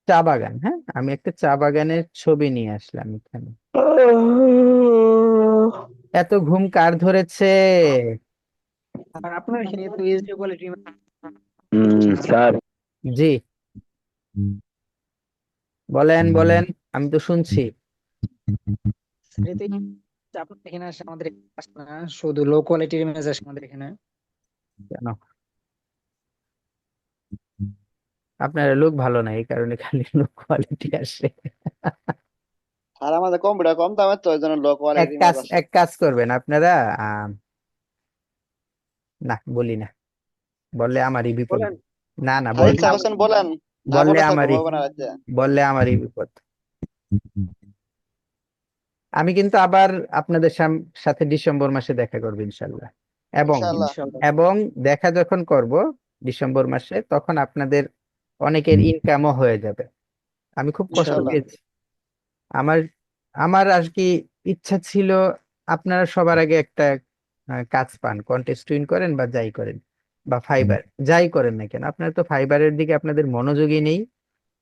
A: চা বাগান, হ্যাঁ, আমি একটা চা বাগানের ছবি নিয়ে আসলাম এখানে। এত ঘুম কার ধরেছে?
C: আর আপনার এখানে তো এইচডি কোয়ালিটি
E: স্যার
A: জি, বলেন বলেন, আমি তো শুনছি।
C: আপনার এখানে আসে, আমাদের এখানে আসে না, শুধু লো কোয়ালিটির ইমেজ আসে আমাদের এখানে।
A: কেন? আপনার লোক ভালো না, এই কারণে খালি লো কোয়ালিটি আসে।
E: আর আমাদের কম্পিউটার কম দামের তো ওই জন্য লো
A: এক
E: কোয়ালিটি ইমেজ
A: কাজ
E: আসে।
A: এক কাজ করবেন আপনারা, না বলি না, বললে আমারই বিপদ।
C: বলেন।
A: না না,
E: আর ইচ্ছা করছেন বলেন, না
A: বললে
E: বলে তো
A: আমারই,
E: ঘুমাবো না রাতে।
A: বললে আমারই বিপদ। আমি কিন্তু আবার আপনাদের সাথে ডিসেম্বর মাসে দেখা করবো ইনশাল্লাহ। এবং
E: ইনশাআল্লাহ।
C: ইনশাআল্লাহ।
A: এবং দেখা যখন করব ডিসেম্বর মাসে, তখন আপনাদের অনেকের ইনকামও হয়ে যাবে। আমি খুব কষ্ট
C: ইনশাআল্লাহ।
A: পেয়েছি। আমার আমার আর কি ইচ্ছা ছিল আপনারা সবার আগে একটা কাজ পান, কন্টেস্ট উইন করেন বা যাই করেন, বা ফাইবার যাই করেন না কেন, আপনারা তো ফাইবারের দিকে আপনাদের মনোযোগই নেই।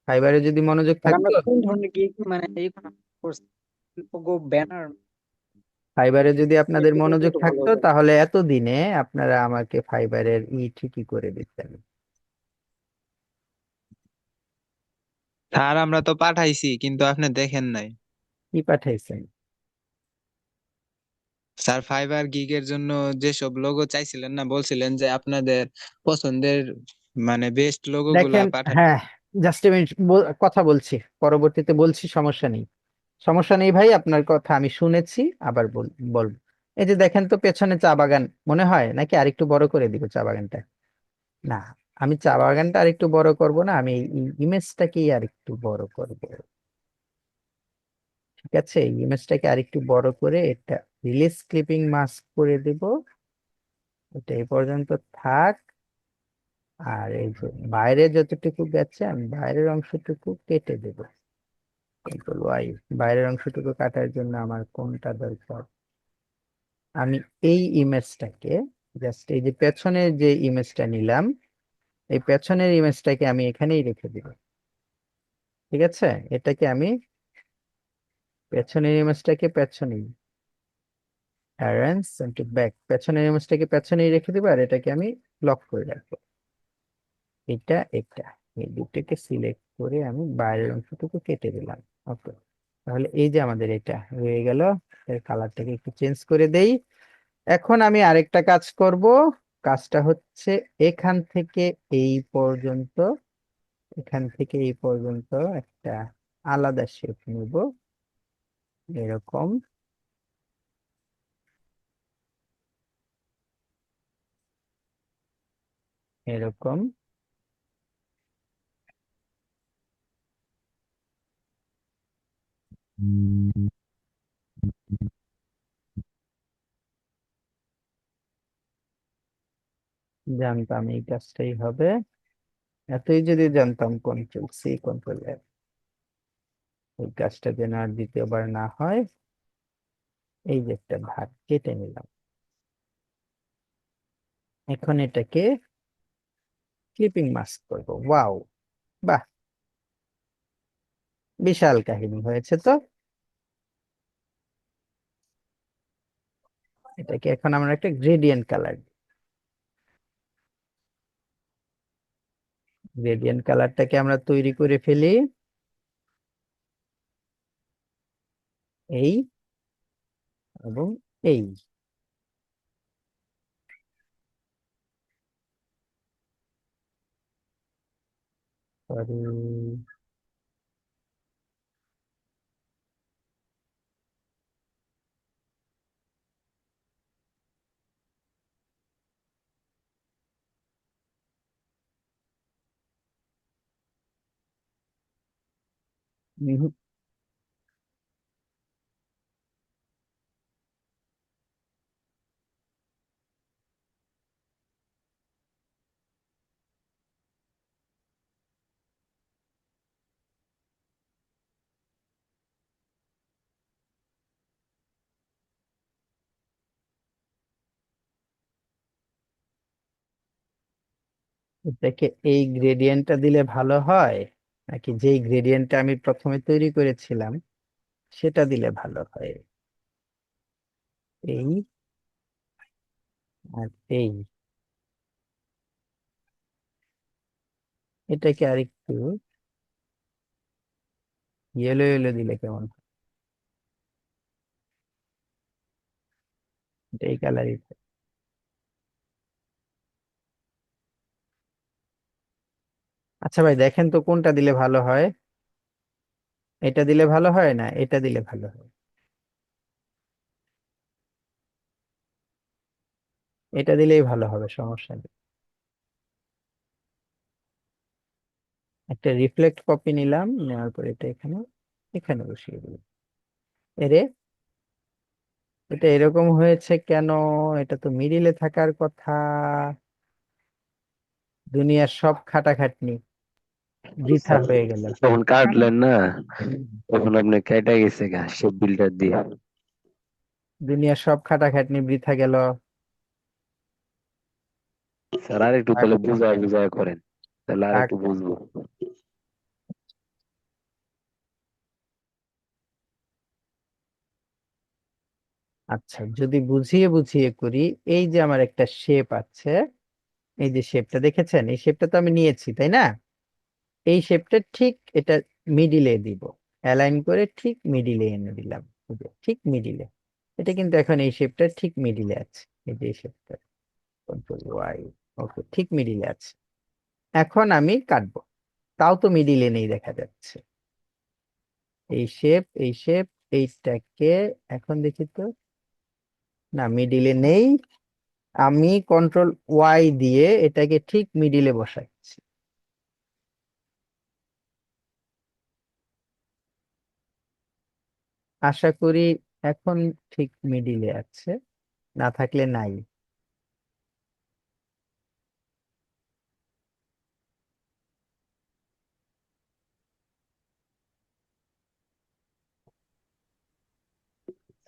A: ফাইবারে যদি মনোযোগ
C: আর আমরা
A: থাকতো,
C: কোন ধরনের কি মানে এই ব্যানার
A: ফাইবারে যদি আপনাদের মনোযোগ
C: একটু ভালো
A: থাকতো
C: হতো।
A: তাহলে এতদিনে আপনারা আমাকে ফাইবারের ঠিকই করে দিতেন।
F: স্যার আমরা তো পাঠাইছি কিন্তু আপনি দেখেন নাই।
A: কি পাঠাইছেন?
F: স্যার ফাইবার গিগের জন্য যেসব লোগো চাইছিলেন না, বলছিলেন যে আপনাদের পছন্দের মানে বেস্ট লোগো গুলা
A: দেখেন,
F: পাঠাই।
A: হ্যাঁ, জাস্ট মিনিট, কথা বলছি, পরবর্তীতে বলছি, সমস্যা নেই। সমস্যা নেই ভাই, আপনার কথা আমি শুনেছি, আবার বলবো। এই যে দেখেন তো পেছনে চা বাগান মনে হয়, নাকি আরেকটু বড় করে দিব চা বাগানটা? না, আমি চা বাগানটা আরেকটু বড় করব না, আমি এই ইমেজটাকেই আরেকটু বড় করব। ঠিক আছে, এই ইমেজটাকে আরেকটু বড় করে এটা রিলিজ ক্লিপিং মাস্ক করে দেব। এটা এই পর্যন্ত থাক। আর এই যে বাইরে যতটুকু গেছে আমি বাইরের অংশটুকু কেটে দেব। Control Y. বাইরের অংশটুকু কাটার জন্য আমার কোনটা দরকার, আমি এই ইমেজটাকে জাস্ট এই যে পেছনের যে ইমেজটা নিলাম, এই পেছনের ইমেজটাকে আমি এখানেই রেখে দিব। ঠিক আছে, এটাকে আমি পেছনের ইমেজটাকে পেছনেই, অ্যারেঞ্জ টু ব্যাক, পেছনের ইমেজটাকে পেছনেই রেখে দিব, আর এটাকে আমি লক করে রাখবো। এটা এই দুটোকে সিলেক্ট করে আমি বাইরের অংশটুকু কেটে দিলাম। ওকে, তাহলে এই যে আমাদের এটা হয়ে গেল। এর কালারটাকে একটু চেঞ্জ করে দেই। এখন আমি আরেকটা কাজ করব। কাজটা হচ্ছে এখান থেকে এই পর্যন্ত, এখান থেকে এই পর্যন্ত একটা আলাদা শেপ নেব, এরকম। এরকম জানতাম এই কাজটাই হবে, এতই যদি জানতাম কন্ট্রোল সি কন্ট্রোল এফ, এই কাজটা যেন আর দ্বিতীয়বার না হয়। এই যে একটা ভাগ কেটে নিলাম, এখন এটাকে ক্লিপিং মাস্ক করব। ওয়াও, বাহ, বিশাল কাহিনী হয়েছে তো। এটাকে এখন আমরা একটা গ্রেডিয়েন্ট কালার, গ্রেডিয়েন্ট কালারটাকে আমরা তৈরি করে ফেলি। এই এবং এই, সরি, এটাকে এই গ্রেডিয়েন্টটা দিলে ভালো হয়, নাকি যেই গ্রেডিয়েন্টটা আমি প্রথমে তৈরি করেছিলাম সেটা দিলে ভালো হয়? এই আর এই, এটাকে আরেকটু ইয়েলো ইয়েলো দিলে কেমন হয়? এটা এই কালারই। আচ্ছা ভাই, দেখেন তো কোনটা দিলে ভালো হয়, এটা দিলে ভালো হয় না এটা দিলে ভালো হয়? এটা দিলেই ভালো হবে, সমস্যা নেই। একটা রিফ্লেক্ট কপি নিলাম, নেওয়ার পর এটা এখানে এখানে বসিয়ে দিলাম। এরে, এটা এরকম হয়েছে কেন? এটা তো মিডিলে থাকার কথা। দুনিয়ার সব খাটাখাটনি বৃথা হয়ে গেল।
D: তখন কাটলেন না, তখন আপনি কেটে গেছে গা সব বিল্ডার দিয়ে।
A: দুনিয়ার সব খাটাখাটনি বৃথা গেল।
D: স্যার আর একটু
A: থাক,
D: তাহলে বুঝায় বুঝায় করেন, তাহলে আর
A: থাক।
D: একটু বুঝবো।
A: আচ্ছা, যদি বুঝিয়ে বুঝিয়ে করি, এই যে আমার একটা শেপ আছে, এই যে শেপটা দেখেছেন, এই শেপটা তো আমি নিয়েছি তাই না? এই শেপটা ঠিক এটা মিডিলে দিব, অ্যালাইন করে ঠিক মিডিলে এনে দিলাম, এই যে ঠিক মিডিলে। এটা কিন্তু এখন এই শেপটা ঠিক মিডিলে আছে, এই যে এই শেপটা, কন্ট্রোল ওয়াই, ওকে, ঠিক মিডিলে আছে। এখন আমি কাটবো, তাও তো মিডিলে নেই দেখা যাচ্ছে। এই শেপ, এই শেপ, এইটাকে এখন দেখি তো, না মিডিলে নেই। আমি কন্ট্রোল ওয়াই দিয়ে এটাকে ঠিক মিডিলে বসাচ্ছি। আশা করি এখন ঠিক মিডিলে আছে, না থাকলে নাই।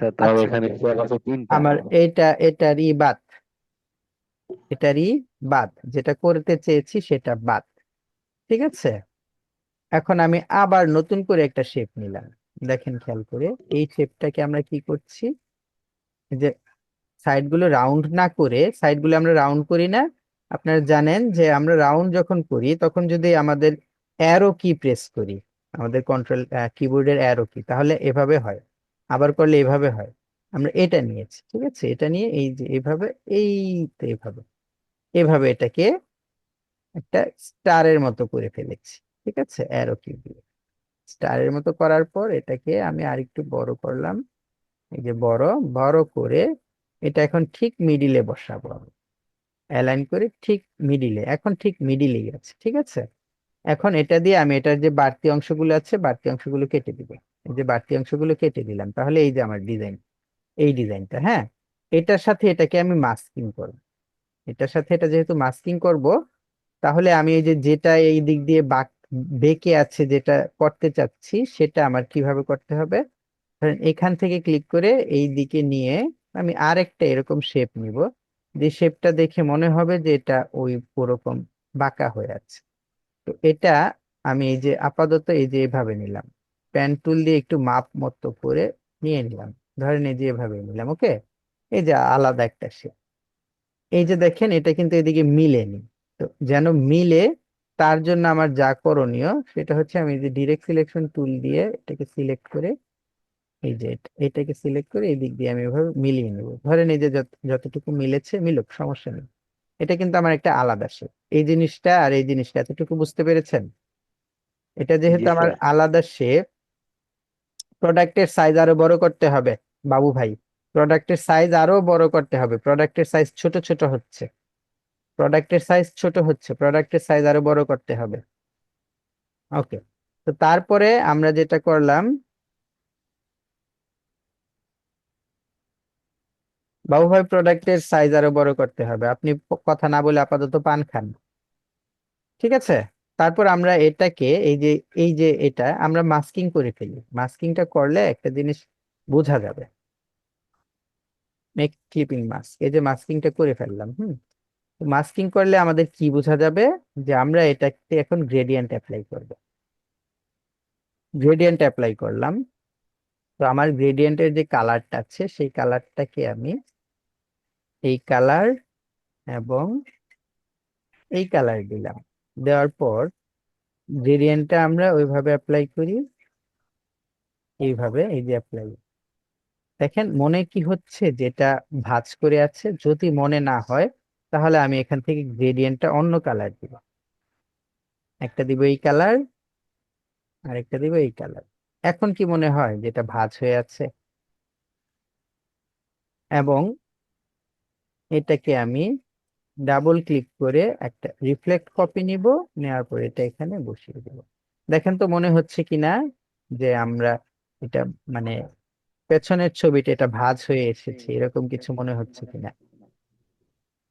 D: স্যার তাহলে
A: আচ্ছা,
D: এখানে শেপ আছে তিনটা।
A: আমার এটারই বাদ, এটারই বাদ, যেটা করতে চেয়েছি সেটা বাদ। ঠিক আছে, এখন আমি আবার নতুন করে একটা শেপ নিলাম। দেখেন খেয়াল করে, এই শেপটাকে আমরা কি করছি, এই যে সাইড গুলো রাউন্ড না করে, সাইড গুলো আমরা রাউন্ড করি না। আপনারা জানেন যে আমরা রাউন্ড যখন করি তখন যদি আমাদের অ্যারো কি প্রেস করি, আমাদের কন্ট্রোল কিবোর্ডের অ্যারো কি, তাহলে এভাবে হয়, আবার করলে এভাবে হয়। আমরা এটা নিয়েছি, ঠিক আছে, এটা নিয়ে এই যে এইভাবে, এই তো এইভাবে, এভাবে এটাকে একটা স্টারের মতো করে ফেলেছি। ঠিক আছে, অ্যারো কি দিয়ে স্টারের মতো করার পর এটাকে আমি আরেকটু বড় করলাম, এই যে বড়, বড় করে এটা এখন ঠিক মিডিলে বসাবো, অ্যালাইন করে ঠিক মিডিলে, এখন ঠিক মিডিলেই আছে। ঠিক আছে, এখন এটা দিয়ে আমি এটার যে বাড়তি অংশগুলো আছে বাড়তি অংশগুলো কেটে দিব। এই যে বাড়তি অংশগুলো কেটে দিলাম, তাহলে এই যে আমার ডিজাইন, এই ডিজাইনটা, হ্যাঁ, এটার সাথে এটাকে আমি মাস্কিং করব। এটার সাথে এটা যেহেতু মাস্কিং করব, তাহলে আমি এই যে যেটা এই দিক দিয়ে বেঁকে আছে, যেটা করতে চাচ্ছি, সেটা আমার কিভাবে করতে হবে, ধরেন এখান থেকে ক্লিক করে এই দিকে নিয়ে আমি আরেকটা এরকম শেপ নিব, যে শেপটা দেখে মনে হবে যে এটা ওই ওরকম বাঁকা হয়ে আছে। তো এটা আমি এই যে আপাতত এই যে এভাবে নিলাম, পেন টুল দিয়ে একটু মাপ মতো করে নিয়ে নিলাম, ধরেন এই যে এভাবে নিলাম, ওকে। এই যে আলাদা একটা শেপ, এই যে দেখেন এটা কিন্তু এদিকে মিলেনি। তো যেন মিলে, তার জন্য আমার যা করণীয় সেটা হচ্ছে আমি যে ডিরেক্ট সিলেকশন টুল দিয়ে এটাকে সিলেক্ট করে, এই যে এটাকে সিলেক্ট করে এই দিক দিয়ে আমি এভাবে মিলিয়ে নেব। ধরেন এই যে যতটুকু মিলেছে মিলুক, সমস্যা নেই। এটা কিন্তু আমার একটা আলাদা শেপ। এই জিনিসটা আর এই জিনিসটা এতটুকু বুঝতে পেরেছেন? এটা যেহেতু
E: জি
A: আমার
E: স্যার।
A: আলাদা শেপ, প্রোডাক্টের সাইজ আরো বড় করতে হবে বাবু ভাই, প্রোডাক্টের সাইজ আরো বড় করতে হবে। প্রোডাক্টের সাইজ ছোট ছোট হচ্ছে, প্রোডাক্টের সাইজ ছোট হচ্ছে, প্রোডাক্টের সাইজ আরো বড় করতে হবে। ওকে, তো তারপরে আমরা যেটা করলাম, বাবু ভাই প্রোডাক্টের সাইজ আরো বড় করতে হবে, আপনি কথা না বলে আপাতত পান খান, ঠিক আছে? তারপর আমরা এটাকে এই যে এটা আমরা মাস্কিং করে ফেলি। মাস্কিংটা করলে একটা জিনিস বোঝা যাবে, মেক ক্লিপিং মাস্ক, এই যে মাস্কিংটা করে ফেললাম। মাস্কিং করলে আমাদের কি বোঝা যাবে, যে আমরা এটাকে এখন গ্রেডিয়েন্ট অ্যাপ্লাই করব। গ্রেডিয়েন্ট অ্যাপ্লাই করলাম, তো আমার গ্রেডিয়েন্টের যে কালারটা আছে সেই কালারটাকে আমি এই কালার এবং এই কালার দিলাম। দেওয়ার পর গ্রেডিয়েন্টটা আমরা ওইভাবে অ্যাপ্লাই করি, এইভাবে, এই যে অ্যাপ্লাই। দেখেন মনে কি হচ্ছে, যেটা ভাঁজ করে আছে, যদি মনে না হয় তাহলে আমি এখান থেকে গ্রেডিয়েন্টটা অন্য কালার দিব, একটা দিব এই কালার আর একটা দিব এই কালার। এখন কি মনে হয় যেটা ভাঁজ হয়ে আছে? এবং এটাকে আমি ডাবল ক্লিক করে একটা রিফ্লেক্ট কপি নিব, নেওয়ার পর এটা এখানে বসিয়ে দেব। দেখেন তো মনে হচ্ছে কিনা যে আমরা এটা মানে পেছনের ছবিটা এটা ভাঁজ হয়ে এসেছে, এরকম কিছু মনে হচ্ছে কিনা?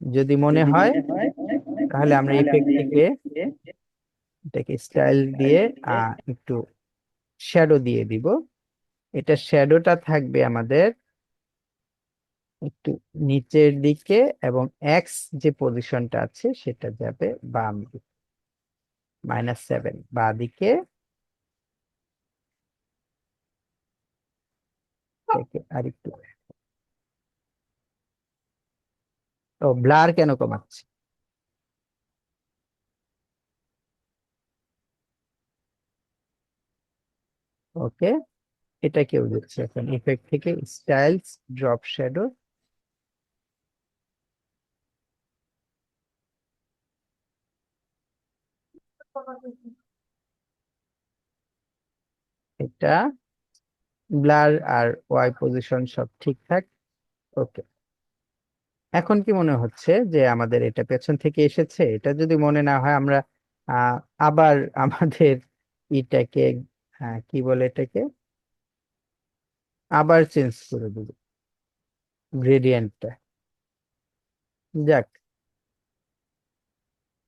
A: যদি মনে হয় তাহলে আমরা ইফেক্ট থেকে এটাকে স্টাইল দিয়ে একটু শ্যাডো দিয়ে দিব। এটা শ্যাডোটা থাকবে আমাদের একটু নিচের দিকে, এবং এক্স যে পজিশনটা আছে সেটা যাবে বাম দিকে, -7 বা দিকে। আর একটু, ও ব্লার কেন কমাচ্ছে? ওকে, এটা কেউ দিচ্ছে এখন ইফেক্ট থেকে স্টাইলস ড্রপ শ্যাডো, এটা ব্লার আর ওয়াই পজিশন সব ঠিকঠাক। ওকে, এখন কি মনে হচ্ছে যে আমাদের এটা পেছন থেকে এসেছে? এটা যদি মনে না হয় আমরা আহ আবার আমাদের এটাকে কি বলে এটাকে আবার চেঞ্জ করে দিব গ্রেডিয়েন্টটা। যাক,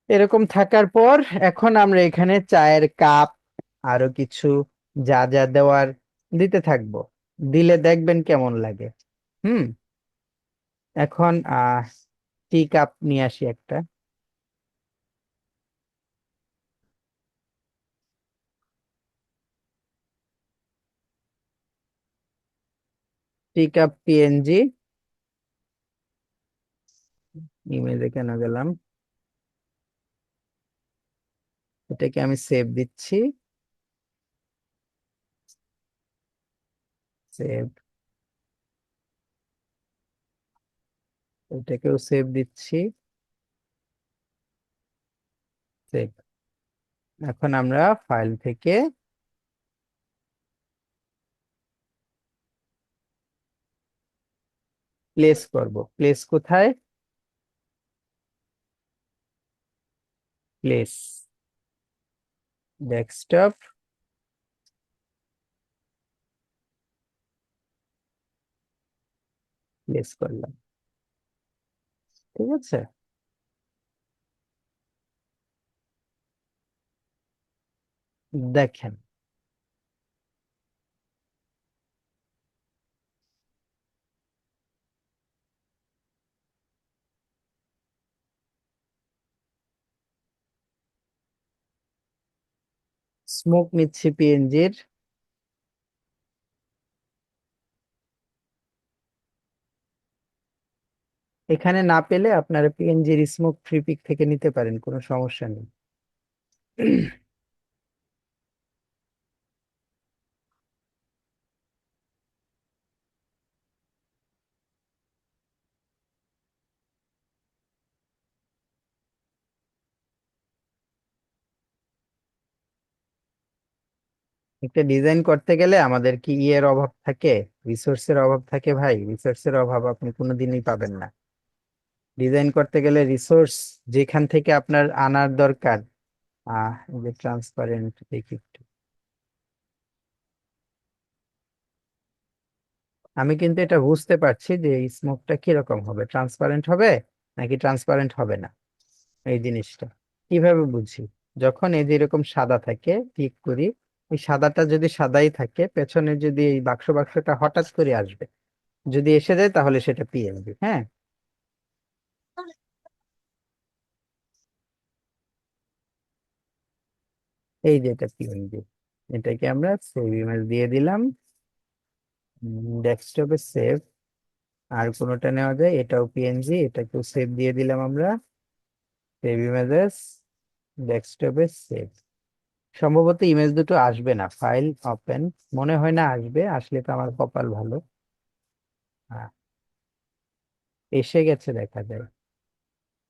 A: এরকম থাকার পর এখন আমরা এখানে চায়ের কাপ আরো কিছু যা যা দেওয়ার দিতে থাকবো, দিলে দেখবেন কেমন লাগে। হুম, এখন টি কাপ নিয়ে আসি একটা, টি কাপ পিএনজি, ইমেজে কেন গেলাম, এটাকে আমি সেভ দিচ্ছি, সেভ, এটাকেও সেভ দিচ্ছি, সেভ। এখন আমরা ফাইল থেকে প্লেস করব। প্লেস কোথায়? প্লেস ডেস্কটপ, প্লেস করলাম, ঠিক আছে। দেখেন স্মোক নিচ্ছি পিএনজির, এখানে না পেলে আপনারা পিএনজির স্মোক ফ্রি পিক থেকে নিতে পারেন, কোনো সমস্যা নেই। একটা ডিজাইন করতে গেলে আমাদের কি ইয়ের অভাব থাকে, রিসোর্সের অভাব থাকে ভাই, রিসোর্সের অভাব আপনি কোনোদিনই পাবেন না। ডিজাইন করতে গেলে রিসোর্স যেখান থেকে আপনার আনার দরকার, এই যে ট্রান্সপারেন্ট দেখি একটু, আমি কিন্তু এটা বুঝতে পারছি যে এই স্মোকটা কিরকম হবে, ট্রান্সপারেন্ট হবে নাকি ট্রান্সপারেন্ট হবে না। এই জিনিসটা কিভাবে বুঝি, যখন এই যে এরকম সাদা থাকে ক্লিক করি, এই সাদাটা যদি সাদাই থাকে, পেছনে যদি এই বাক্স বাক্সটা হঠাৎ করে আসবে, যদি এসে যায় তাহলে সেটা পিএনজি। হ্যাঁ, এই যে এটা পিএনজি, এটাকে আমরা সেভ ইমেজ দিয়ে দিলাম, ডেস্কটপে সেভ। আর কোনোটা নেওয়া যায়, এটাও পিএনজি, এটাকেও সেভ দিয়ে দিলাম আমরা, সেভ ইমেজেস, ডেস্কটপে সেভ। সম্ভবত ইমেজ দুটো আসবে না, ফাইল ওপেন, মনে হয় না আসবে, আসলে তো আমার কপাল ভালো। হ্যাঁ, এসে গেছে দেখা যায়,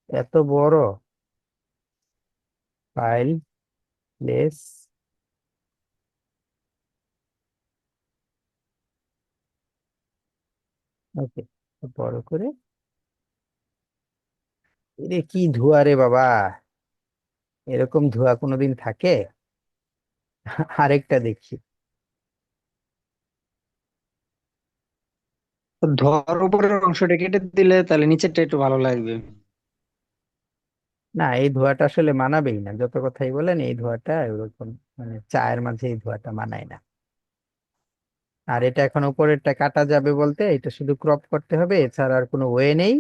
A: এত বড় ফাইল, প্লেস, ওকে, বড় করে। এরে কি ধোঁয়া রে বাবা, এরকম ধোঁয়া কোনোদিন থাকে? আরেকটা দেখি।
C: তো ধর উপরের অংশটা কেটে দিলে তাহলে নিচেরটা একটু ভালো লাগবে।
A: না, এই ধোঁয়াটা আসলে মানাবেই না, যত কথাই বলেন এই ধোঁয়াটা এরকম, মানে চায়ের মাঝে এই ধোঁয়াটা মানায় না। আর এটা এখন উপরেরটা কাটা যাবে বলতে এটা শুধু ক্রপ করতে হবে, এছাড়া আর কোনো ওয়ে নেই।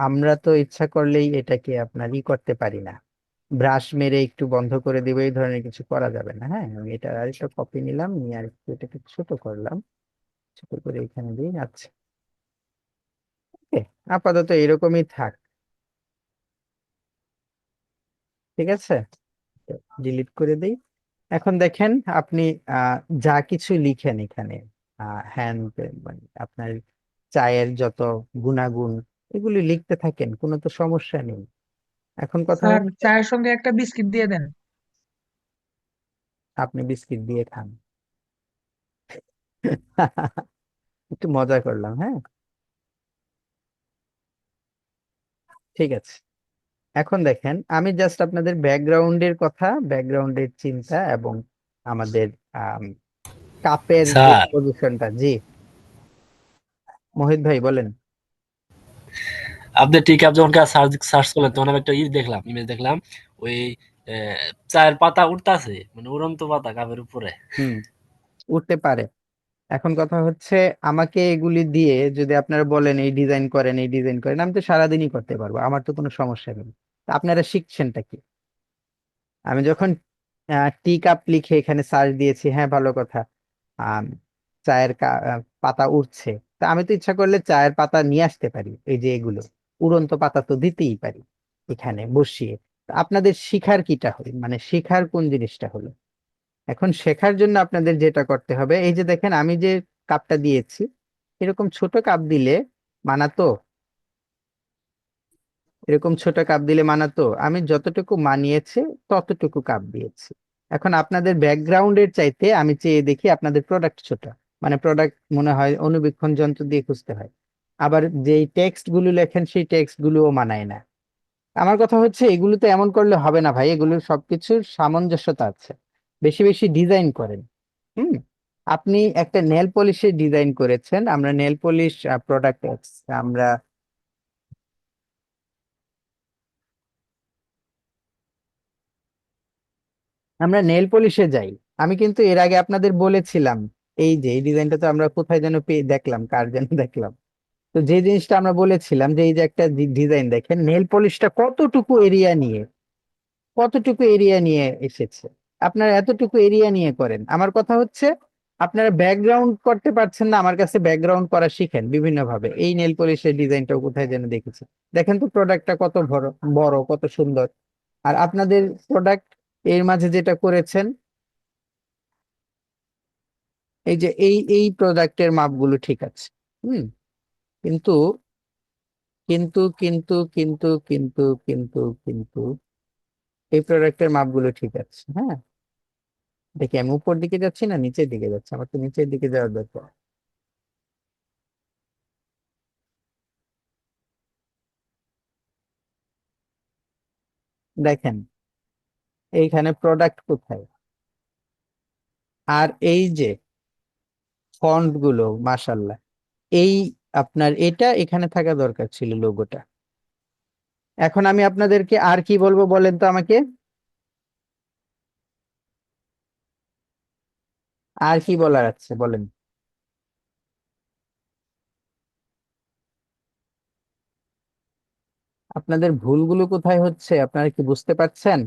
A: আমরা তো ইচ্ছা করলেই এটাকে আপনার করতে পারি না, ব্রাশ মেরে একটু বন্ধ করে দিব, এই ধরনের কিছু করা যাবে না। হ্যাঁ, আমি এটা আরেকটা কপি নিলাম, নিয়ে আর একটু এটাকে ছোট করলাম, ছোট করে এখানে দিই। আচ্ছা, ওকে, আপাতত এরকমই থাক, ঠিক আছে, ডিলিট করে দিই। এখন দেখেন আপনি যা কিছু লিখেন এখানে, হ্যান্ড, মানে আপনার চায়ের যত গুণাগুণ, এগুলি লিখতে থাকেন, কোনো তো সমস্যা নেই। এখন কথা
G: স্যার
A: হচ্ছে
G: চায়ের সঙ্গে একটা বিস্কিট দিয়ে দেন।
A: আপনি বিস্কিট দিয়ে খান। একটু মজা করলাম, হ্যাঁ, ঠিক আছে। এখন দেখেন আমি জাস্ট আপনাদের ব্যাকগ্রাউন্ডের কথা, ব্যাকগ্রাউন্ডের চিন্তা এবং আমাদের কাপের যে
B: স্যার,
A: পজিশনটা, জি মোহিত ভাই বলেন।
B: আপনি টি কাপ যখন সার্চ সার্চ করলেন তখন আমি একটা দেখলাম, ইমেজ দেখলাম, ওই চায়ের পাতা উঠতাছে, মানে উড়ন্ত পাতা কাপের উপরে।
A: হুম, উঠতে পারে। এখন কথা হচ্ছে আমাকে এগুলি দিয়ে যদি আপনারা বলেন এই ডিজাইন করেন, এই ডিজাইন করেন, আমি তো সারাদিনই করতে পারবো, আমার তো কোনো সমস্যা নেই। তা আপনারা শিখছেনটা কি? আমি যখন টি কাপ লিখে এখানে সার্চ দিয়েছি, হ্যাঁ ভালো কথা, আম, চায়ের পাতা উঠছে, তা আমি তো ইচ্ছা করলে চায়ের পাতা নিয়ে আসতে পারি, এই যে এগুলো উড়ন্ত পাতা তো দিতেই পারি এখানে বসিয়ে। তা আপনাদের শিখার কিটা হলো, মানে শেখার কোন জিনিসটা হলো? এখন শেখার জন্য আপনাদের যেটা করতে হবে, এই যে দেখেন আমি যে কাপটা দিয়েছি, এরকম ছোট কাপ দিলে মানাতো, এরকম ছোট কাপ দিলে মানাতো, আমি যতটুকু মানিয়েছে ততটুকু কাপ দিয়েছি। এখন আপনাদের ব্যাকগ্রাউন্ডের চাইতে আমি চেয়ে দেখি আপনাদের প্রোডাক্ট ছোট, মানে প্রোডাক্ট মনে হয় অনুবীক্ষণ যন্ত্র দিয়ে খুঁজতে হয়, আবার যেই টেক্সট গুলো লেখেন সেই টেক্সট গুলোও মানায় না। আমার কথা হচ্ছে এগুলো তো এমন করলে হবে না ভাই, এগুলোর সবকিছুর সামঞ্জস্যতা আছে, বেশি বেশি ডিজাইন করেন। হুম, আপনি একটা নেল পলিশের ডিজাইন করেছেন, আমরা নেল পলিশ প্রোডাক্ট আমরা আমরা নেল পলিশে যাই। আমি কিন্তু এর আগে আপনাদের বলেছিলাম, এই যে এই ডিজাইনটা তো আমরা কোথায় যেন পেয়ে দেখলাম, কার যেন দেখলাম। তো যে জিনিসটা আমরা বলেছিলাম যে এই যে একটা ডিজাইন দেখেন, নেল পলিশটা কতটুকু এরিয়া নিয়ে এসেছে। আপনারা এতটুকু এরিয়া নিয়ে করেন, আমার কথা হচ্ছে আপনারা ব্যাকগ্রাউন্ড করতে পারছেন না, আমার কাছে ব্যাকগ্রাউন্ড করা শিখেন বিভিন্ন ভাবে। এই নেল পলিশের ডিজাইনটাও কোথায় যেন দেখেছি, দেখেন তো প্রোডাক্টটা কত বড় বড়, কত সুন্দর। আর আপনাদের প্রোডাক্ট এর মাঝে যেটা করেছেন, এই যে এই প্রোডাক্টের মাপগুলো ঠিক আছে। হুম। কিন্তু কিন্তু কিন্তু কিন্তু কিন্তু কিন্তু কিন্তু এই প্রোডাক্টের মাপগুলো ঠিক আছে, হ্যাঁ। দেখি আমি উপর দিকে যাচ্ছি না নিচের দিকে যাচ্ছি, আমার তো নিচের দিকে যাওয়ার দরকার। দেখেন এইখানে প্রোডাক্ট কোথায়, আর এই যে ফন্ট গুলো মাশাল্লাহ, এই আপনার এটা এখানে থাকা দরকার ছিল লোগোটা। এখন আমি আপনাদেরকে আর কি বলবো বলেন তো আমাকে, আর কি বলার আছে বলেন। আপনাদের ভুলগুলো কোথায় হচ্ছে আপনারা কি বুঝতে পারছেন?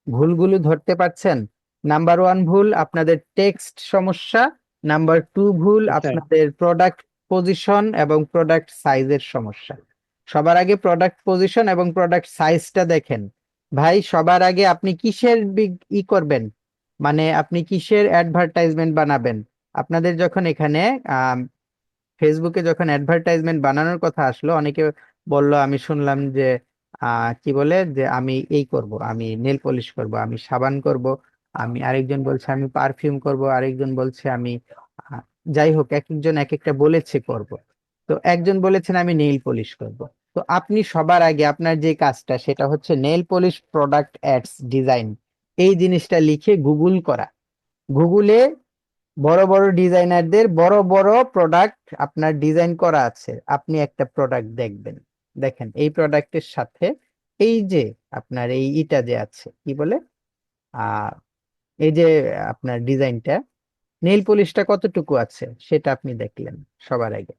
A: ভুলগুলো ধরতে পারছেন? নাম্বার ওয়ান ভুল আপনাদের টেক্সট সমস্যা, নাম্বার টু ভুল
C: স্যার
A: আপনাদের প্রোডাক্ট পজিশন এবং প্রোডাক্ট সাইজের সমস্যা। সবার আগে প্রোডাক্ট পজিশন এবং প্রোডাক্ট সাইজটা দেখেন। ভাই সবার আগে আপনি কিসের করবেন, মানে আপনি কিসের অ্যাডভার্টাইজমেন্ট বানাবেন? আপনাদের যখন এখানে ফেসবুকে যখন অ্যাডভার্টাইজমেন্ট বানানোর কথা আসলো, অনেকে বলল, আমি শুনলাম যে কি বলে যে আমি এই করব, আমি নেল পলিশ করব, আমি সাবান করব, আমি আরেকজন বলছে আমি পারফিউম করব, আরেকজন বলছে আমি আহ, যাই হোক এক একজন এক একটা বলেছে করব। তো একজন বলেছেন আমি নেইল পলিশ করব। তো আপনি সবার আগে আপনার যে কাজটা সেটা হচ্ছে nail polish product ads design, এই জিনিসটা লিখে গুগল করা। গুগলে বড় বড় ডিজাইনারদের বড় বড় প্রোডাক্ট আপনার ডিজাইন করা আছে, আপনি একটা প্রোডাক্ট দেখবেন। দেখেন এই প্রোডাক্টের সাথে এই যে আপনার এই ইটা যে আছে কি বলে আহ এই যে আপনার ডিজাইনটা, নেল পলিশটা কতটুকু আছে সেটা আপনি দেখলেন সবার আগে।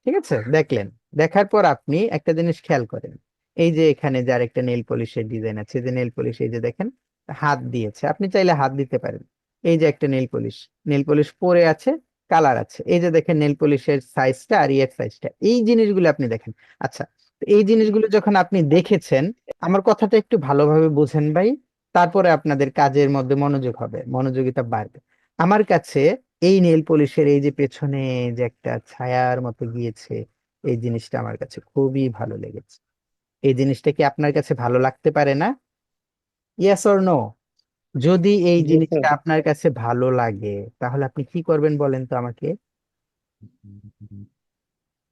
A: ঠিক আছে, দেখলেন। দেখার পর আপনি একটা জিনিস খেয়াল করেন, এই যে এখানে যার একটা নেল পলিশের ডিজাইন আছে, এই যে নেল পলিশ, এই যে দেখেন হাত দিয়েছে, আপনি চাইলে হাত দিতে পারেন। এই যে একটা নেল পলিশ, নেল পলিশ পরে আছে, কালার আছে, এই যে দেখেন নেল পলিশের সাইজটা আর ইয়ের সাইজটা, এই জিনিসগুলো আপনি দেখেন। আচ্ছা, তো এই জিনিসগুলো যখন আপনি দেখেছেন, আমার কথাটা একটু ভালোভাবে বুঝেন ভাই, তারপরে আপনাদের কাজের মধ্যে মনোযোগ হবে, মনোযোগিতা বাড়বে। আমার কাছে এই নেল পলিশের এই যে পেছনে যে একটা ছায়ার মতো গিয়েছে, এই জিনিসটা আমার কাছে খুবই ভালো লেগেছে। এই জিনিসটা কি আপনার কাছে ভালো লাগতে পারে না? Yes or no? যদি এই
C: জি স্যার।
A: জিনিসটা আপনার কাছে ভালো লাগে, তাহলে আপনি কি করবেন বলেন তো আমাকে।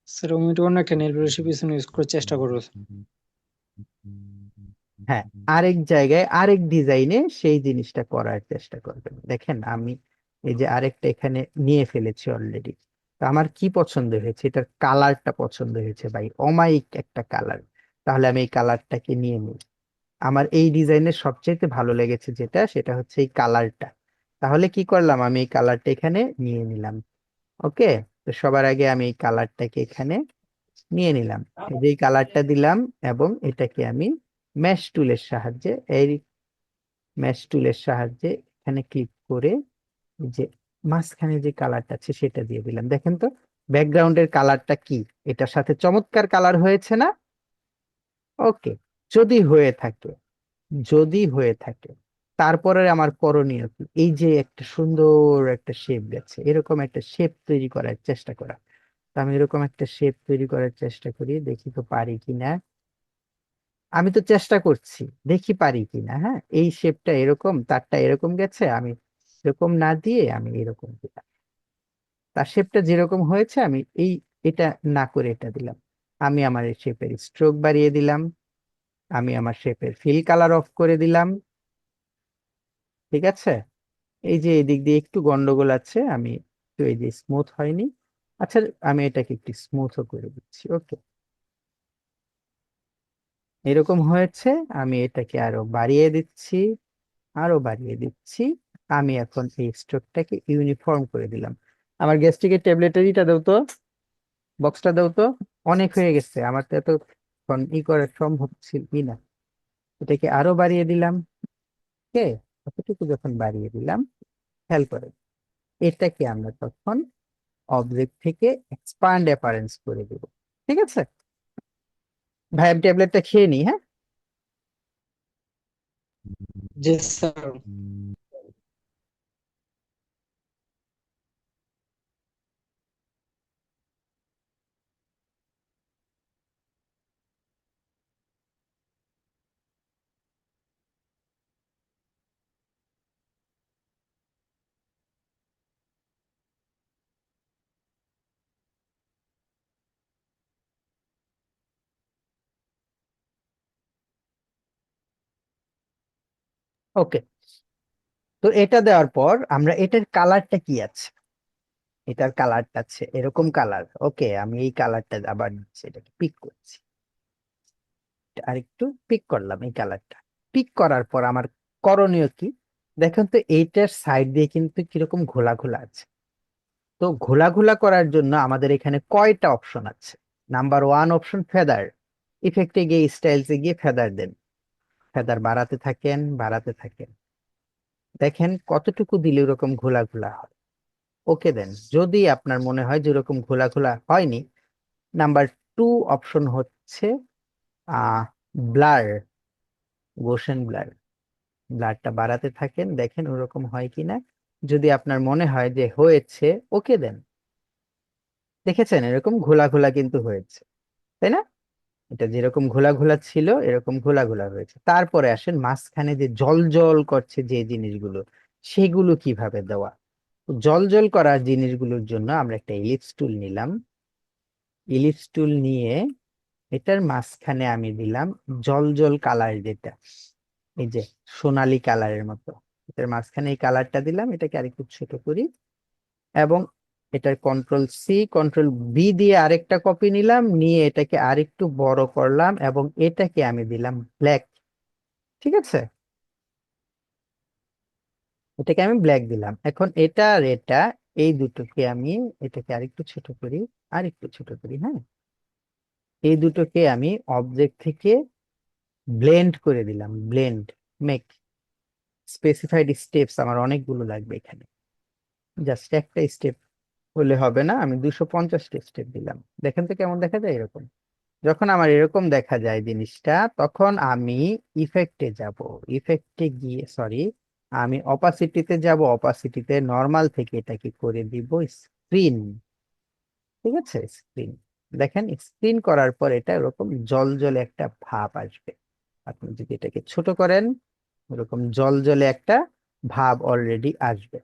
C: স্যার আমি তো অন্য একটা নেল পলিশের পিছনে ইউজ করার চেষ্টা করবো।
A: হ্যাঁ, আরেক জায়গায় আরেক ডিজাইনে সেই জিনিসটা করার চেষ্টা করবেন। দেখেন আমি এই যে আরেকটা এখানে নিয়ে ফেলেছি অলরেডি। তো আমার কি পছন্দ হয়েছে, এটার কালারটা পছন্দ হয়েছে ভাই, অমায়িক একটা কালার। তাহলে আমি এই কালারটাকে নিয়ে নিই। আমার এই ডিজাইনের সবচেয়ে ভালো লেগেছে যেটা, সেটা হচ্ছে এই কালারটা। তাহলে কি করলাম, আমি এই কালারটা এখানে নিয়ে নিলাম। ওকে, তো সবার আগে আমি এই কালারটাকে এখানে নিয়ে নিলাম, এই যে কালারটা দিলাম, এবং এটাকে আমি ম্যাশ টুলের সাহায্যে, এই ম্যাশ টুলের সাহায্যে এখানে ক্লিক করে এই যে মাঝখানে যে কালারটা আছে সেটা দিয়ে দিলাম। দেখেন তো ব্যাকগ্রাউন্ডের কালারটা কি, এটার সাথে চমৎকার কালার হয়েছে না? ওকে, যদি হয়ে থাকে, যদি হয়ে থাকে তারপরে আমার করণীয় কি, এই যে একটা সুন্দর একটা শেপ গেছে, এরকম একটা শেপ তৈরি করার চেষ্টা করা। তো আমি এরকম একটা শেপ তৈরি করার চেষ্টা করি, দেখি তো পারি কিনা। আমি তো চেষ্টা করছি, দেখি পারি কিনা। হ্যাঁ, এই শেপটা এরকম, তারটা এরকম গেছে, আমি এরকম না দিয়ে আমি এরকম দিলাম। তার শেপটা যেরকম হয়েছে আমি এটা না করে এটা দিলাম। আমি আমার এই শেপের স্ট্রোক বাড়িয়ে দিলাম, আমি আমার শেপের ফিল কালার অফ করে দিলাম। ঠিক আছে, এই যে এদিক দিয়ে একটু গন্ডগোল আছে, আমি একটু এই যে স্মুথ হয়নি। আচ্ছা, আমি এটাকে একটু স্মুথও করে দিচ্ছি। ওকে, এরকম হয়েছে। আমি এটাকে আরো বাড়িয়ে দিচ্ছি, আরো বাড়িয়ে দিচ্ছি। আমি এখন এই স্ট্রোকটাকে ইউনিফর্ম করে দিলাম। আমার গ্যাস্ট্রিকের ট্যাবলেটারিটা দাও তো, বক্সটা দাও তো। অনেক হয়ে গেছে, আমার তো এতক্ষণ করা সম্ভব ছিল না। এটাকে আরো বাড়িয়ে দিলাম। ওকে, কতটুকু যখন বাড়িয়ে দিলাম, খেয়াল করে এটাকে আমরা তখন অবজেক্ট থেকে এক্সপান্ড অ্যাপারেন্স করে দেব। ঠিক আছে ভাই, আমি ট্যাবলেটটা খেয়ে নিই, হ্যাঁ।
C: জি স্যার।
A: ওকে, তো এটা দেওয়ার পর আমরা এটার কালারটা কি আছে, এটার কালারটা আছে এরকম কালার। ওকে, আমি এই কালারটা আবার নিচ্ছি, এটাকে পিক করছি, আর একটু পিক করলাম এই কালারটা। পিক করার পর আমার করণীয় কি, দেখেন তো এইটার সাইড দিয়ে কিন্তু কিরকম ঘোলা ঘোলা আছে। তো ঘোলা ঘোলা করার জন্য আমাদের এখানে কয়টা অপশন আছে। Number one option feather. ইফেক্টে গিয়ে স্টাইলসে গিয়ে ফেদার দেন, ফেদার বাড়াতে থাকেন বাড়াতে থাকেন, দেখেন কতটুকু দিলে ওরকম ঘোলা ঘোলা হয়। ওকে দেন, যদি আপনার মনে হয় যে ওরকম ঘোলা ঘোলা হয়নি, নাম্বার টু অপশন হচ্ছে ব্লার, গোশেন ব্লার। ব্লারটা বাড়াতে থাকেন, দেখেন ওরকম হয় কিনা। যদি আপনার মনে হয় যে হয়েছে, ওকে দেন। দেখেছেন এরকম ঘোলা ঘোলা কিন্তু হয়েছে, তাই না? এটা যেরকম ঘোলা ঘোলা ছিল এরকম ঘোলা ঘোলা হয়েছে। তারপরে আসেন মাঝখানে যে জল জল করছে যে জিনিসগুলো, সেগুলো কিভাবে দেওয়া। জল জল করার জিনিসগুলোর জন্য আমরা একটা ইলিপস টুল নিলাম। ইলিপস টুল নিয়ে এটার মাঝখানে আমি দিলাম জল জল কালার, যেটা এই যে সোনালী কালারের মতো। এটার মাঝখানে এই কালারটা দিলাম, এটাকে আরেকটু ছোট করি, এবং এটার কন্ট্রোল সি কন্ট্রোল বি দিয়ে আরেকটা কপি নিলাম, নিয়ে এটাকে আরেকটু বড় করলাম, এবং এটাকে আমি দিলাম ব্ল্যাক। ঠিক আছে, এটাকে আমি ব্ল্যাক দিলাম। এখন এটা আর এটা, এই দুটোকে আমি, এটাকে আরেকটু ছোট করি, আরেকটু ছোট করি, হ্যাঁ। এই দুটোকে আমি অবজেক্ট থেকে ব্লেন্ড করে দিলাম, ব্লেন্ড মেক। স্পেসিফাইড স্টেপস আমার অনেকগুলো লাগবে এখানে, জাস্ট একটা স্টেপ হলে হবে না, আমি 250টা স্টেপ দিলাম। দেখেন তো কেমন দেখা যায় এরকম। যখন আমার এরকম দেখা যায় জিনিসটা, তখন আমি ইফেক্টে যাব। ইফেক্টে গিয়ে, সরি, আমি অপাসিটিতে যাব। অপাসিটিতে নর্মাল থেকে এটাকে করে দিব স্ক্রিন। ঠিক আছে, স্ক্রিন। দেখেন স্ক্রিন করার পর এটা এরকম জল জলে একটা ভাব আসবে। আপনি যদি এটাকে ছোট করেন, এরকম জল জলে একটা ভাব অলরেডি আসবে।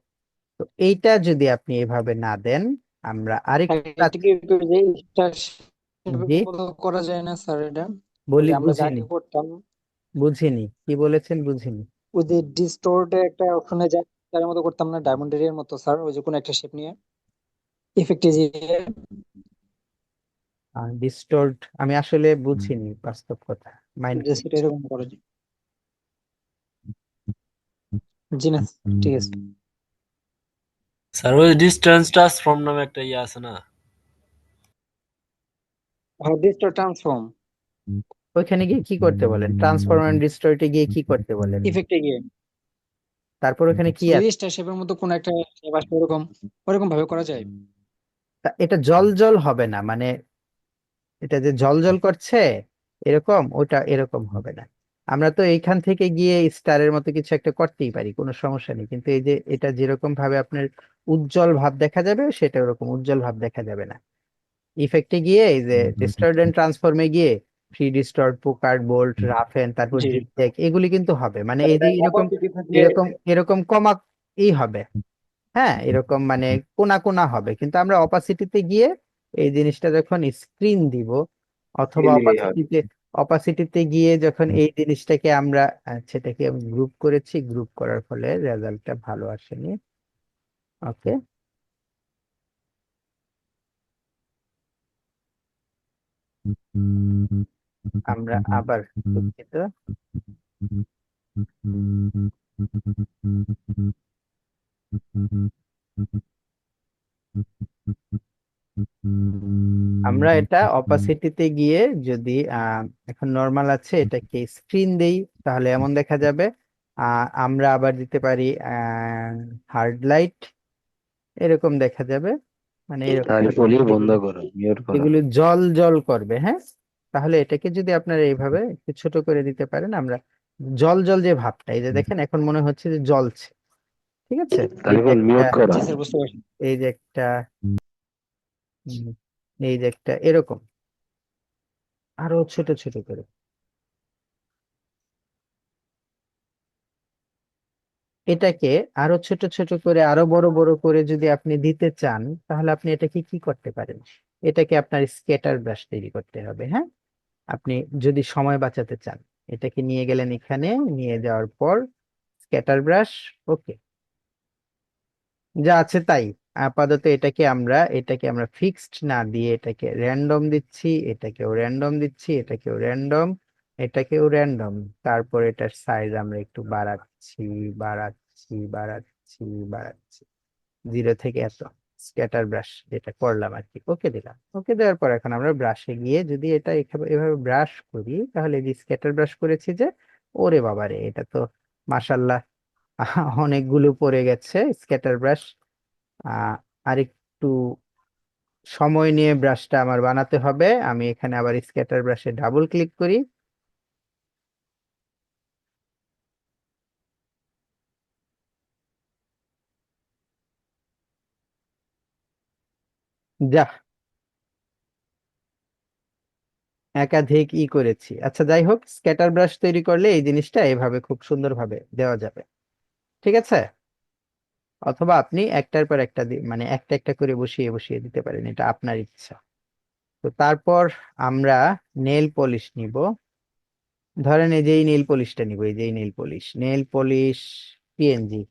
A: তো এইটা যদি আপনি এভাবে না দেন, আমরা
C: আর
A: আরেকটা,
C: এটা কি একটু যে স্টার শেপের
A: জি
C: মতো করা যায় না স্যার এটা? ওই
A: বলি,
C: যে আমরা যা
A: বুঝিনি,
C: আগে করতাম,
A: বুঝিনি কি বলেছেন, বুঝিনি।
C: ওই যে ডিস্টোর্ট একটা অপশনে যা তার মতো করতাম না, ডায়মন্ড এর মতো স্যার, ওই যে কোনো একটা শেপ নিয়ে ইফেক্টে যে
A: ডিস্টোর্ট আমি আসলে বুঝিনি, বাস্তব কথা, মাইন্ড
C: সেটা
A: করছি।
C: এরকম করা যায়। জি না, ঠিক আছে।
B: স্যার ওই ডিস্টেন্স ট্রান্সফর্ম নামে একটা ইয়ে আছে না?
C: আর ডিস্টোর্ট ট্রান্সফর্ম
A: ওইখানে গিয়ে কি করতে বলেন, ট্রান্সফর্ম এন্ড ডিস্টর্টে গিয়ে কি করতে বলেন?
C: ইফেক্টে গিয়ে
A: তারপর ওখানে কি
C: ওই
A: আছে?
C: স্টার শেপের মতো কোন একটা শেপ আসবে, ওরকম ওরকম ভাবে করা যায়।
A: এটা জল জল হবে না, মানে এটা যে জল জল করছে এরকম, ওটা এরকম হবে না। আমরা তো এইখান থেকে গিয়ে স্টারের মতো কিছু একটা করতেই পারি, কোনো সমস্যা নেই, কিন্তু এই যে এটা যেরকম ভাবে আপনার উজ্জ্বল ভাব দেখা যাবে, সেটা ওরকম উজ্জ্বল ভাব দেখা যাবে না। ইফেক্টে গিয়ে এই যে ডিস্টর্ট এন্ড ট্রান্সফর্মে গিয়ে ফ্রি ডিস্টর্ট, পোকার বোল্ট, রাফেন, তারপর
C: জি,
A: জিগজ্যাগ, এগুলি কিন্তু হবে, মানে
C: স্যার
A: এই যে
C: এটা
A: এরকম
C: অপরদিকে থাকলে
A: এরকম এরকম কমা হবে, হ্যাঁ, এরকম মানে কোনা কোনা হবে। কিন্তু আমরা অপাসিটিতে গিয়ে এই জিনিসটা যখন স্ক্রিন দিব, অথবা
D: দিলেই হবে।
A: অপাসিটিতে অপাসিটিতে গিয়ে যখন এই জিনিসটাকে আমরা সেটাকে গ্রুপ করেছি, গ্রুপ করার ফলে রেজাল্টটা ভালো আসেনি। ওকে, আমরা আবার, দুঃখিত, আমরা এটা অপাসিটিতে গিয়ে যদি এখন নর্মাল আছে এটাকে স্ক্রিন দেই, তাহলে এমন দেখা যাবে। আমরা আবার দিতে পারি হার্ড লাইট, এরকম দেখা যাবে, মানে এরকম
D: তাহলে অডিও বন্ধ করো, মিউট করো।
A: এগুলো জল জল করবে। হ্যাঁ, তাহলে এটাকে যদি আপনারা এইভাবে একটু ছোট করে দিতে পারেন, আমরা জল জল যে ভাবটা, এই যে দেখেন এখন মনে হচ্ছে যে জ্বলছে। ঠিক আছে, এই
D: তাহলে
A: যে একটা,
D: মিউট করো।
C: জি স্যার, বুঝতে পারছি।
A: এই যে একটা, উম, এই যে একটা এরকম, আরো ছোট ছোট করে এটাকে, আরো ছোট ছোট করে, আরো বড় বড় করে যদি আপনি দিতে চান, তাহলে আপনি এটাকে কি করতে পারেন, এটাকে আপনার স্কেটার ব্রাশ তৈরি করতে হবে। হ্যাঁ, আপনি যদি সময় বাঁচাতে চান, এটাকে নিয়ে গেলেন এখানে, নিয়ে যাওয়ার পর স্ক্যাটার ব্রাশ, ওকে, যা আছে তাই। আপাতত এটাকে আমরা ফিক্সড না দিয়ে এটাকে র্যান্ডম দিচ্ছি, এটাকেও র্যান্ডম দিচ্ছি, এটাকেও র্যান্ডম, এটাকেও র্যান্ডম। তারপর এটার সাইজ আমরা একটু বাড়াচ্ছি, বাড়াচ্ছি, বাড়াচ্ছি, 0 থেকে এত। স্ক্যাটার ব্রাশ যেটা করলাম আর কি, ওকে দিলাম। ওকে দেওয়ার পর এখন আমরা ব্রাশে গিয়ে যদি এটা এভাবে ব্রাশ করি, তাহলে এই যে স্ক্যাটার ব্রাশ করেছি যে, ওরে বাবারে, এটা তো মাশাল্লাহ অনেকগুলো পড়ে গেছে স্ক্যাটার ব্রাশ। আরেকটু সময় নিয়ে ব্রাশটা আমার বানাতে হবে। আমি এখানে আবার স্ক্যাটার ব্রাশে ডাবল ক্লিক করি। যা, একাধিক করেছি। আচ্ছা, যাই হোক, স্ক্যাটার ব্রাশ তৈরি করলে এই জিনিসটা এভাবে খুব সুন্দরভাবে দেওয়া যাবে। ঠিক আছে, অথবা আপনি একটার পর একটা মানে একটা একটা করে বসিয়ে বসিয়ে দিতে পারেন, এটা আপনার ইচ্ছা। তো তারপর আমরা নেল পলিশ নিব। ধরেন এই যে এই নেল পলিশটা নিব, এই যে এই নেল পলিশ পিএনজি।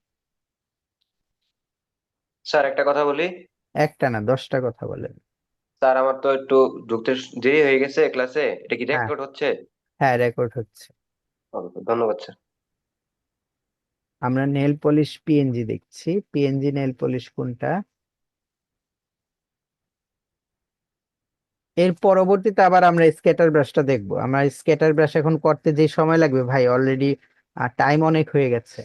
G: স্যার একটা কথা বলি।
A: একটা না, 10টা কথা বলেন।
G: স্যার আমার তো একটু ঢুকতে দেরি হয়ে গেছে ক্লাসে, এটা কি
A: হ্যাঁ,
G: রেকর্ড হচ্ছে?
A: হ্যাঁ, রেকর্ড হচ্ছে।
G: ধন্যবাদ স্যার।
A: আমরা নেল পলিশ পিএনজি দেখছি, পিএনজি নেল পলিশ কোনটা। এর পরবর্তীতে আবার আমরা স্কেটার ব্রাশটা দেখবো। আমরা স্কেটার ব্রাশ এখন করতে যে সময় লাগবে ভাই, অলরেডি টাইম অনেক হয়ে গেছে,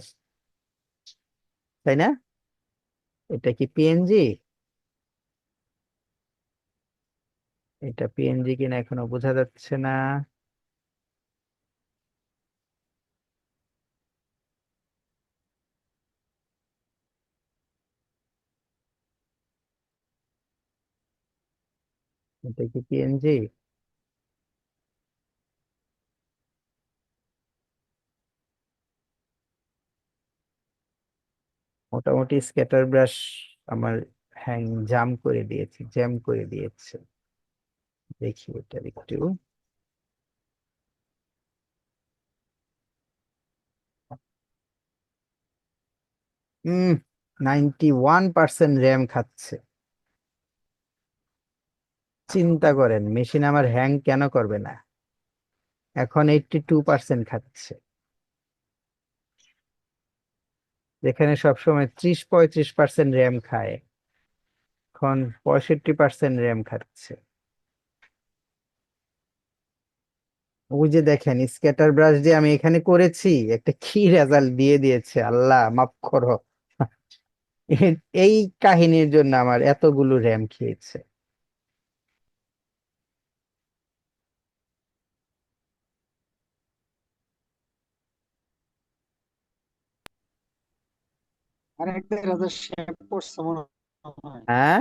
A: তাই না? এটা কি পিএনজি? এটা পিএনজি কিনা এখনো বোঝা যাচ্ছে না। এটা কি পিএনজি? 'স্ক্যাটার ব্রাশ আমার জ্যাম করে দিয়েছে। দেখি এটা একটু। 91% র্যাম খাচ্ছে। চিন্তা করেন, মেশিন আমার হ্যাং কেন করবে না? এখন 82% খাচ্ছে, যেখানে সবসময় 30-35% র্যাম খায়, এখন 65% র্যাম খাচ্ছে। ওই যে দেখেন, স্ক্যাটার ব্রাশ দিয়ে আমি এখানে করেছি, একটা কি রেজাল্ট দিয়ে দিয়েছে, আল্লাহ মাফ করো। এই কাহিনীর জন্য আমার এতগুলো র্যাম খেয়েছে।
C: আর একটা রাজা শেপ করছে মনে হয়।
A: হ্যাঁ,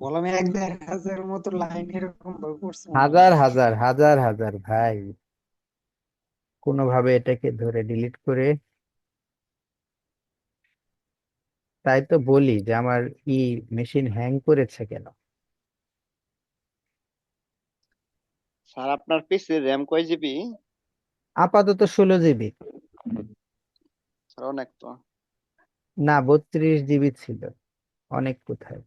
C: বললাম 1,500 মতো লাইন এরকম ভাবে করছে মনে হয়।
A: হাজার হাজার হাজার হাজার ভাই, কোনোভাবে এটাকে ধরে ডিলিট করে। তাই তো বলি যে আমার ই মেশিন হ্যাং করেছে কেন।
E: স্যার আপনার পিসি র্যাম কয় জিবি?
A: আপাতত 16 জিবি।
E: স্যার অনেক তো।
A: না, 32 জিবি ছিল। অনেক কোথায়?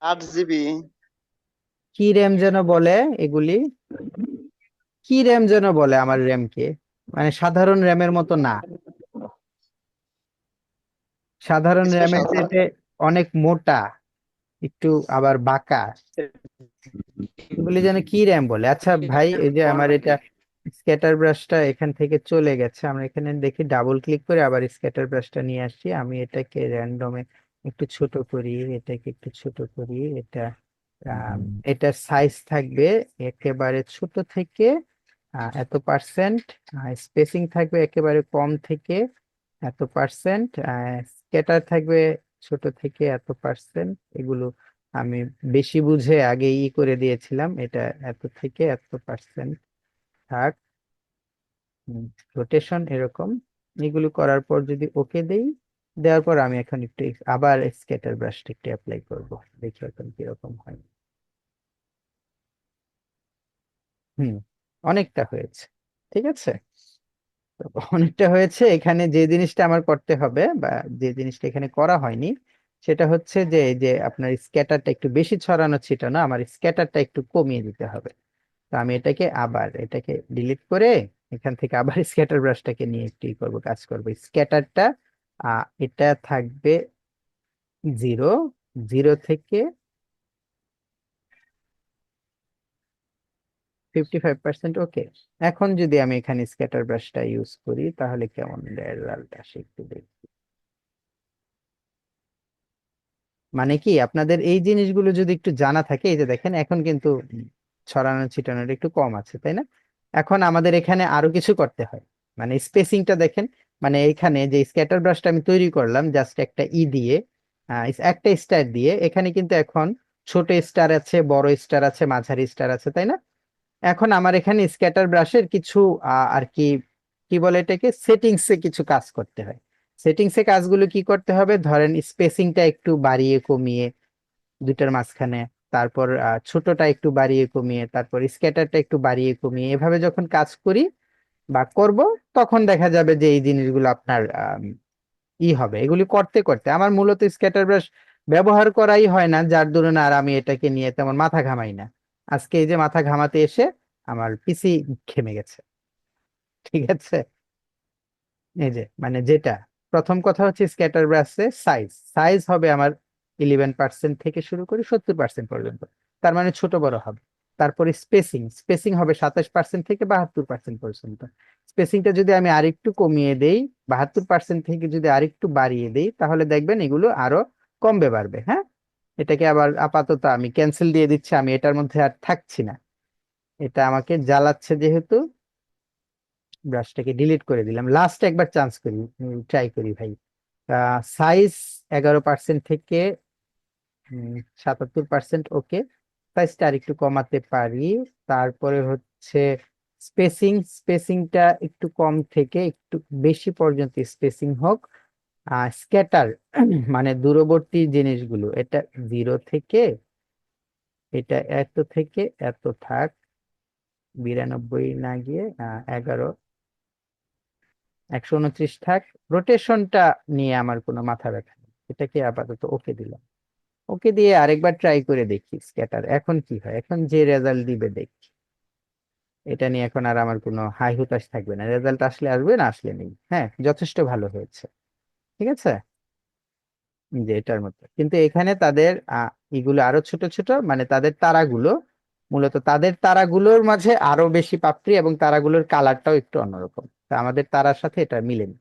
E: 8 জিবি।
A: কি র্যাম যেন বলে এগুলি? কি র্যাম যেন বলে আমার র্যামকে, মানে সাধারণ র্যামের মতো না। সাধারণ র্যামের
E: স্পেশাল স্যার।
A: চেয়ে অনেক মোটা, একটু আবার বাঁকা। এগুলি যেন কি র্যাম বলে। আচ্ছা ভাই, এই যে আমার এটা স্ক্যাটার ব্রাশটা এখান থেকে চলে গেছে, আমরা এখানে দেখি ডাবল ক্লিক করে আবার স্ক্যাটার ব্রাশটা নিয়ে আসছি। আমি এটাকে র্যান্ডমে একটু ছোট করি, এটাকে একটু ছোট করি। এটা আহ, এটার সাইজ থাকবে একেবারে ছোট থেকে এত পার্সেন্ট, স্পেসিং থাকবে একেবারে কম থেকে এত পার্সেন্ট, স্ক্যাটার থাকবে ছোট থেকে এত পার্সেন্ট। এগুলো আমি বেশি বুঝে আগে করে দিয়েছিলাম। এটা এত থেকে এত পার্সেন্ট থাক। রোটেশন এরকম। এগুলো করার পর যদি ওকে দেই, দেওয়ার পর আমি এখন একটু আবার স্কেটার ব্রাশটা একটু অ্যাপ্লাই করব, দেখি এখন কিরকম হয়। হুম, অনেকটা হয়েছে। ঠিক আছে, তো অনেকটা হয়েছে। এখানে যে জিনিসটা আমার করতে হবে, বা যে জিনিসটা এখানে করা হয়নি, সেটা হচ্ছে যে এই যে আপনার স্ক্যাটারটা একটু বেশি ছড়ানো ছিটানো, আমার স্ক্যাটারটা একটু কমিয়ে দিতে হবে। তো আমি এটাকে ডিলিট করে এখান থেকে আবার স্ক্যাটার ব্রাশটাকে নিয়ে একটু করবো, কাজ করবো। স্ক্যাটারটা এটা থাকবে 0, 0 থেকে 55%। ওকে, এখন যদি আমি এখানে স্ক্যাটার ব্রাশটা ইউজ করি তাহলে কেমন রেজাল্ট আসে একটু দেখি। মানে কি, আপনাদের এই জিনিসগুলো যদি একটু জানা থাকে, এই যে দেখেন এখন কিন্তু ছড়ানো ছিটানোর একটু কম আছে, তাই না? এখন আমাদের এখানে আরো কিছু করতে হয়। মানে স্পেসিংটা দেখেন, মানে এখানে যে স্ক্যাটার ব্রাশটা আমি তৈরি করলাম জাস্ট একটা দিয়ে একটা স্টার দিয়ে, এখানে কিন্তু এখন ছোট স্টার আছে, বড় স্টার আছে, মাঝারি স্টার আছে, তাই না? এখন আমার এখানে স্ক্যাটার ব্রাশের কিছু আর কি কি বলে এটাকে, সেটিংসে কিছু কাজ করতে হয়। সেটিংসে কাজগুলো কি করতে হবে, ধরেন স্পেসিংটা একটু বাড়িয়ে কমিয়ে দুইটার মাঝখানে, তারপর ছোটটা একটু বাড়িয়ে কমিয়ে, তারপর স্ক্যাটারটা একটু বাড়িয়ে কমিয়ে, এভাবে যখন কাজ করি বা করব, তখন দেখা যাবে যে এই জিনিসগুলো আপনার হবে। এগুলি করতে করতে আমার মূলত স্ক্যাটার ব্রাশ ব্যবহার করাই হয় না, যার দরুন আর আমি এটাকে নিয়ে তেমন মাথা ঘামাই না। আজকে এই যে মাথা ঘামাতে এসে আমার পিসি ঘেমে গেছে। ঠিক আছে, এই যে মানে যেটা প্রথম কথা হচ্ছে, স্ক্যাটার ব্রাশের সাইজ সাইজ হবে আমার 11% থেকে শুরু করে 70% পর্যন্ত, তার মানে ছোট বড় হবে। তারপরে স্পেসিং স্পেসিং হবে 27% থেকে 72% পর্যন্ত। স্পেসিংটা যদি আমি আরেকটু কমিয়ে দেই, 72% থেকে যদি আরেকটু বাড়িয়ে দেই, তাহলে দেখবেন এগুলো আরো কমবে বাড়বে। হ্যাঁ, এটাকে আবার আপাতত আমি ক্যান্সেল দিয়ে দিচ্ছি, আমি এটার মধ্যে আর থাকছি না। এটা আমাকে জ্বালাচ্ছে যেহেতু, ব্রাশটাকে ডিলিট করে দিলাম। লাস্ট একবার চান্স করি, ট্রাই করি ভাই। সাইজ 11% থেকে 77%। ওকে, সাইজটা আর একটু কমাতে পারি। তারপরে হচ্ছে স্পেসিংটা একটু কম থেকে একটু বেশি পর্যন্ত স্পেসিং হোক। স্ক্যাটার মানে দূরবর্তী জিনিসগুলো, এটা 0 থেকে, এটা এত থেকে এত থাক, 92 না গিয়ে 11, 129 থাক। রোটেশনটা নিয়ে আমার কোনো মাথা ব্যথা নেই, এটাকে আপাতত ওকে দিলাম। ওকে দিয়ে আরেকবার ট্রাই করে দেখি স্ক্যাটার এখন কি হয়, এখন যে রেজাল্ট দিবে দেখি। এটা নিয়ে এখন আর আমার কোনো হাই হুতাশ থাকবে না, রেজাল্ট আসলে আসবে, না আসলে নেই। হ্যাঁ, যথেষ্ট ভালো হয়েছে। ঠিক আছে, যে এটার মতো, কিন্তু এখানে তাদের এগুলো আরো ছোট ছোট, মানে তাদের তারাগুলো, মূলত তাদের তারাগুলোর মাঝে আরো বেশি পাপড়ি, এবং তারাগুলোর কালারটাও একটু অন্যরকম। তা আমাদের তারার সাথে এটা মিলেনি।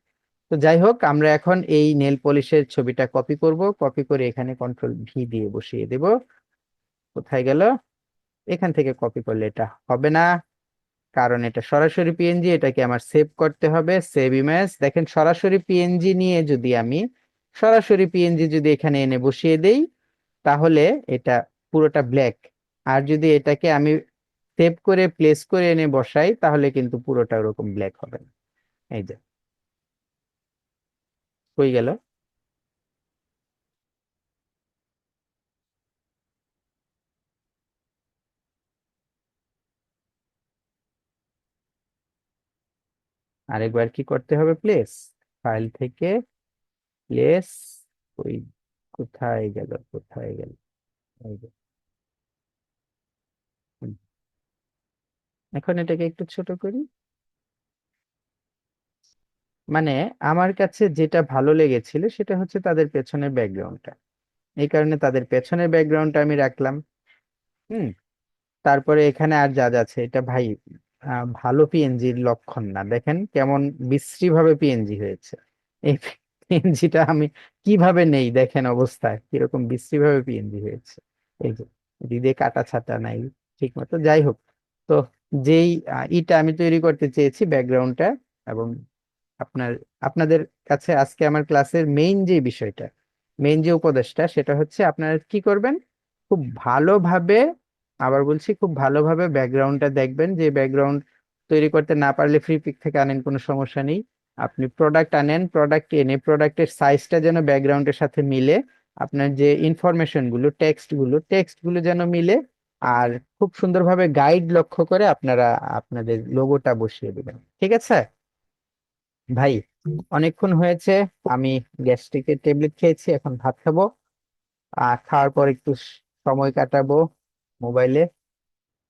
A: তো যাই হোক, আমরা এখন এই নেল পলিশের ছবিটা কপি করব, কপি করে এখানে কন্ট্রোল V দিয়ে বসিয়ে দেব। কোথায় গেল? এখান থেকে কপি করলে এটা হবে না, কারণ এটা সরাসরি পিএনজি। এটাকে আমার সেভ করতে হবে, সেভ ইমেজ। দেখেন, সরাসরি পিএনজি নিয়ে যদি আমি সরাসরি পিএনজি যদি এখানে এনে বসিয়ে দেই, তাহলে এটা পুরোটা ব্ল্যাক। আর যদি এটাকে আমি সেভ করে প্লেস করে এনে বসাই, তাহলে কিন্তু পুরোটা ওরকম ব্ল্যাক হবে না। এই যে হয়ে গেল। আরেকবার কি করতে হবে? প্লেস, ফাইল থেকে প্লেস, ওই কোথায় গেল, কোথায় গেল, এই যে। হুম, এখন এটাকে একটু ছোট করি। মানে আমার কাছে যেটা ভালো লেগেছিল সেটা হচ্ছে তাদের পেছনের ব্যাকগ্রাউন্ডটা, এই কারণে তাদের পেছনের ব্যাকগ্রাউন্ডটা আমি রাখলাম। হুম। তারপরে এখানে আর যা যা আছে, এটা ভাই ভালো পিএনজির লক্ষণ না, দেখেন কেমন বিশ্রী ভাবে পিএনজি হয়েছে। এই পিএনজিটা আমি কিভাবে নেই, দেখেন অবস্থা কিরকম বিশ্রী ভাবে পিএনজি হয়েছে। এই যে দিদি কাটা ছাটা নাই ঠিক মতো, যাই হোক। তো যেই ইটা আমি তৈরি করতে চেয়েছি ব্যাকগ্রাউন্ডটা, এবং আপনার আপনাদের কাছে আজকে আমার ক্লাসের মেইন যে বিষয়টা, মেইন যে উপদেশটা, সেটা হচ্ছে আপনারা কি করবেন, খুব ভালোভাবে, আবার বলছি খুব ভালোভাবে ব্যাকগ্রাউন্ডটা দেখবেন। যে ব্যাকগ্রাউন্ড তৈরি করতে না পারলে ফ্রি পিক থেকে আনেন, কোনো সমস্যা নেই। আপনি প্রোডাক্ট আনেন, প্রোডাক্ট এনে প্রোডাক্টের সাইজটা যেন ব্যাকগ্রাউন্ডের সাথে মিলে, আপনার যে ইনফরমেশন গুলো, টেক্সট গুলো যেন মিলে। আর খুব সুন্দরভাবে গাইড লক্ষ্য করে আপনারা আপনাদের লোগোটা বসিয়ে দেবেন, ঠিক আছে ভাই? অনেকক্ষণ হয়েছে, আমি গ্যাস্ট্রিকের ট্যাবলেট খেয়েছি, এখন ভাত খাবো। আর খাওয়ার পর একটু সময় কাটাবো মোবাইলে।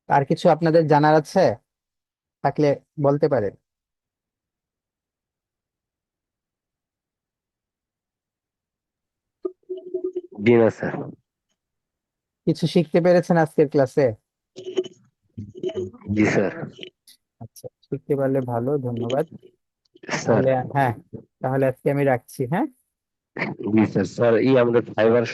A: আর কিছু আপনাদের জানার আছে থাকলে বলতে পারেন।
H: জি না স্যার।
A: কিছু শিখতে পেরেছেন আজকের ক্লাসে?
H: জি স্যার।
A: আচ্ছা, শিখতে পারলে ভালো, ধন্যবাদ।
H: স্যার,
A: তাহলে হ্যাঁ, তাহলে আজকে আমি রাখছি, হ্যাঁ।
H: জি স্যার। স্যার, আমাদের ফাইবার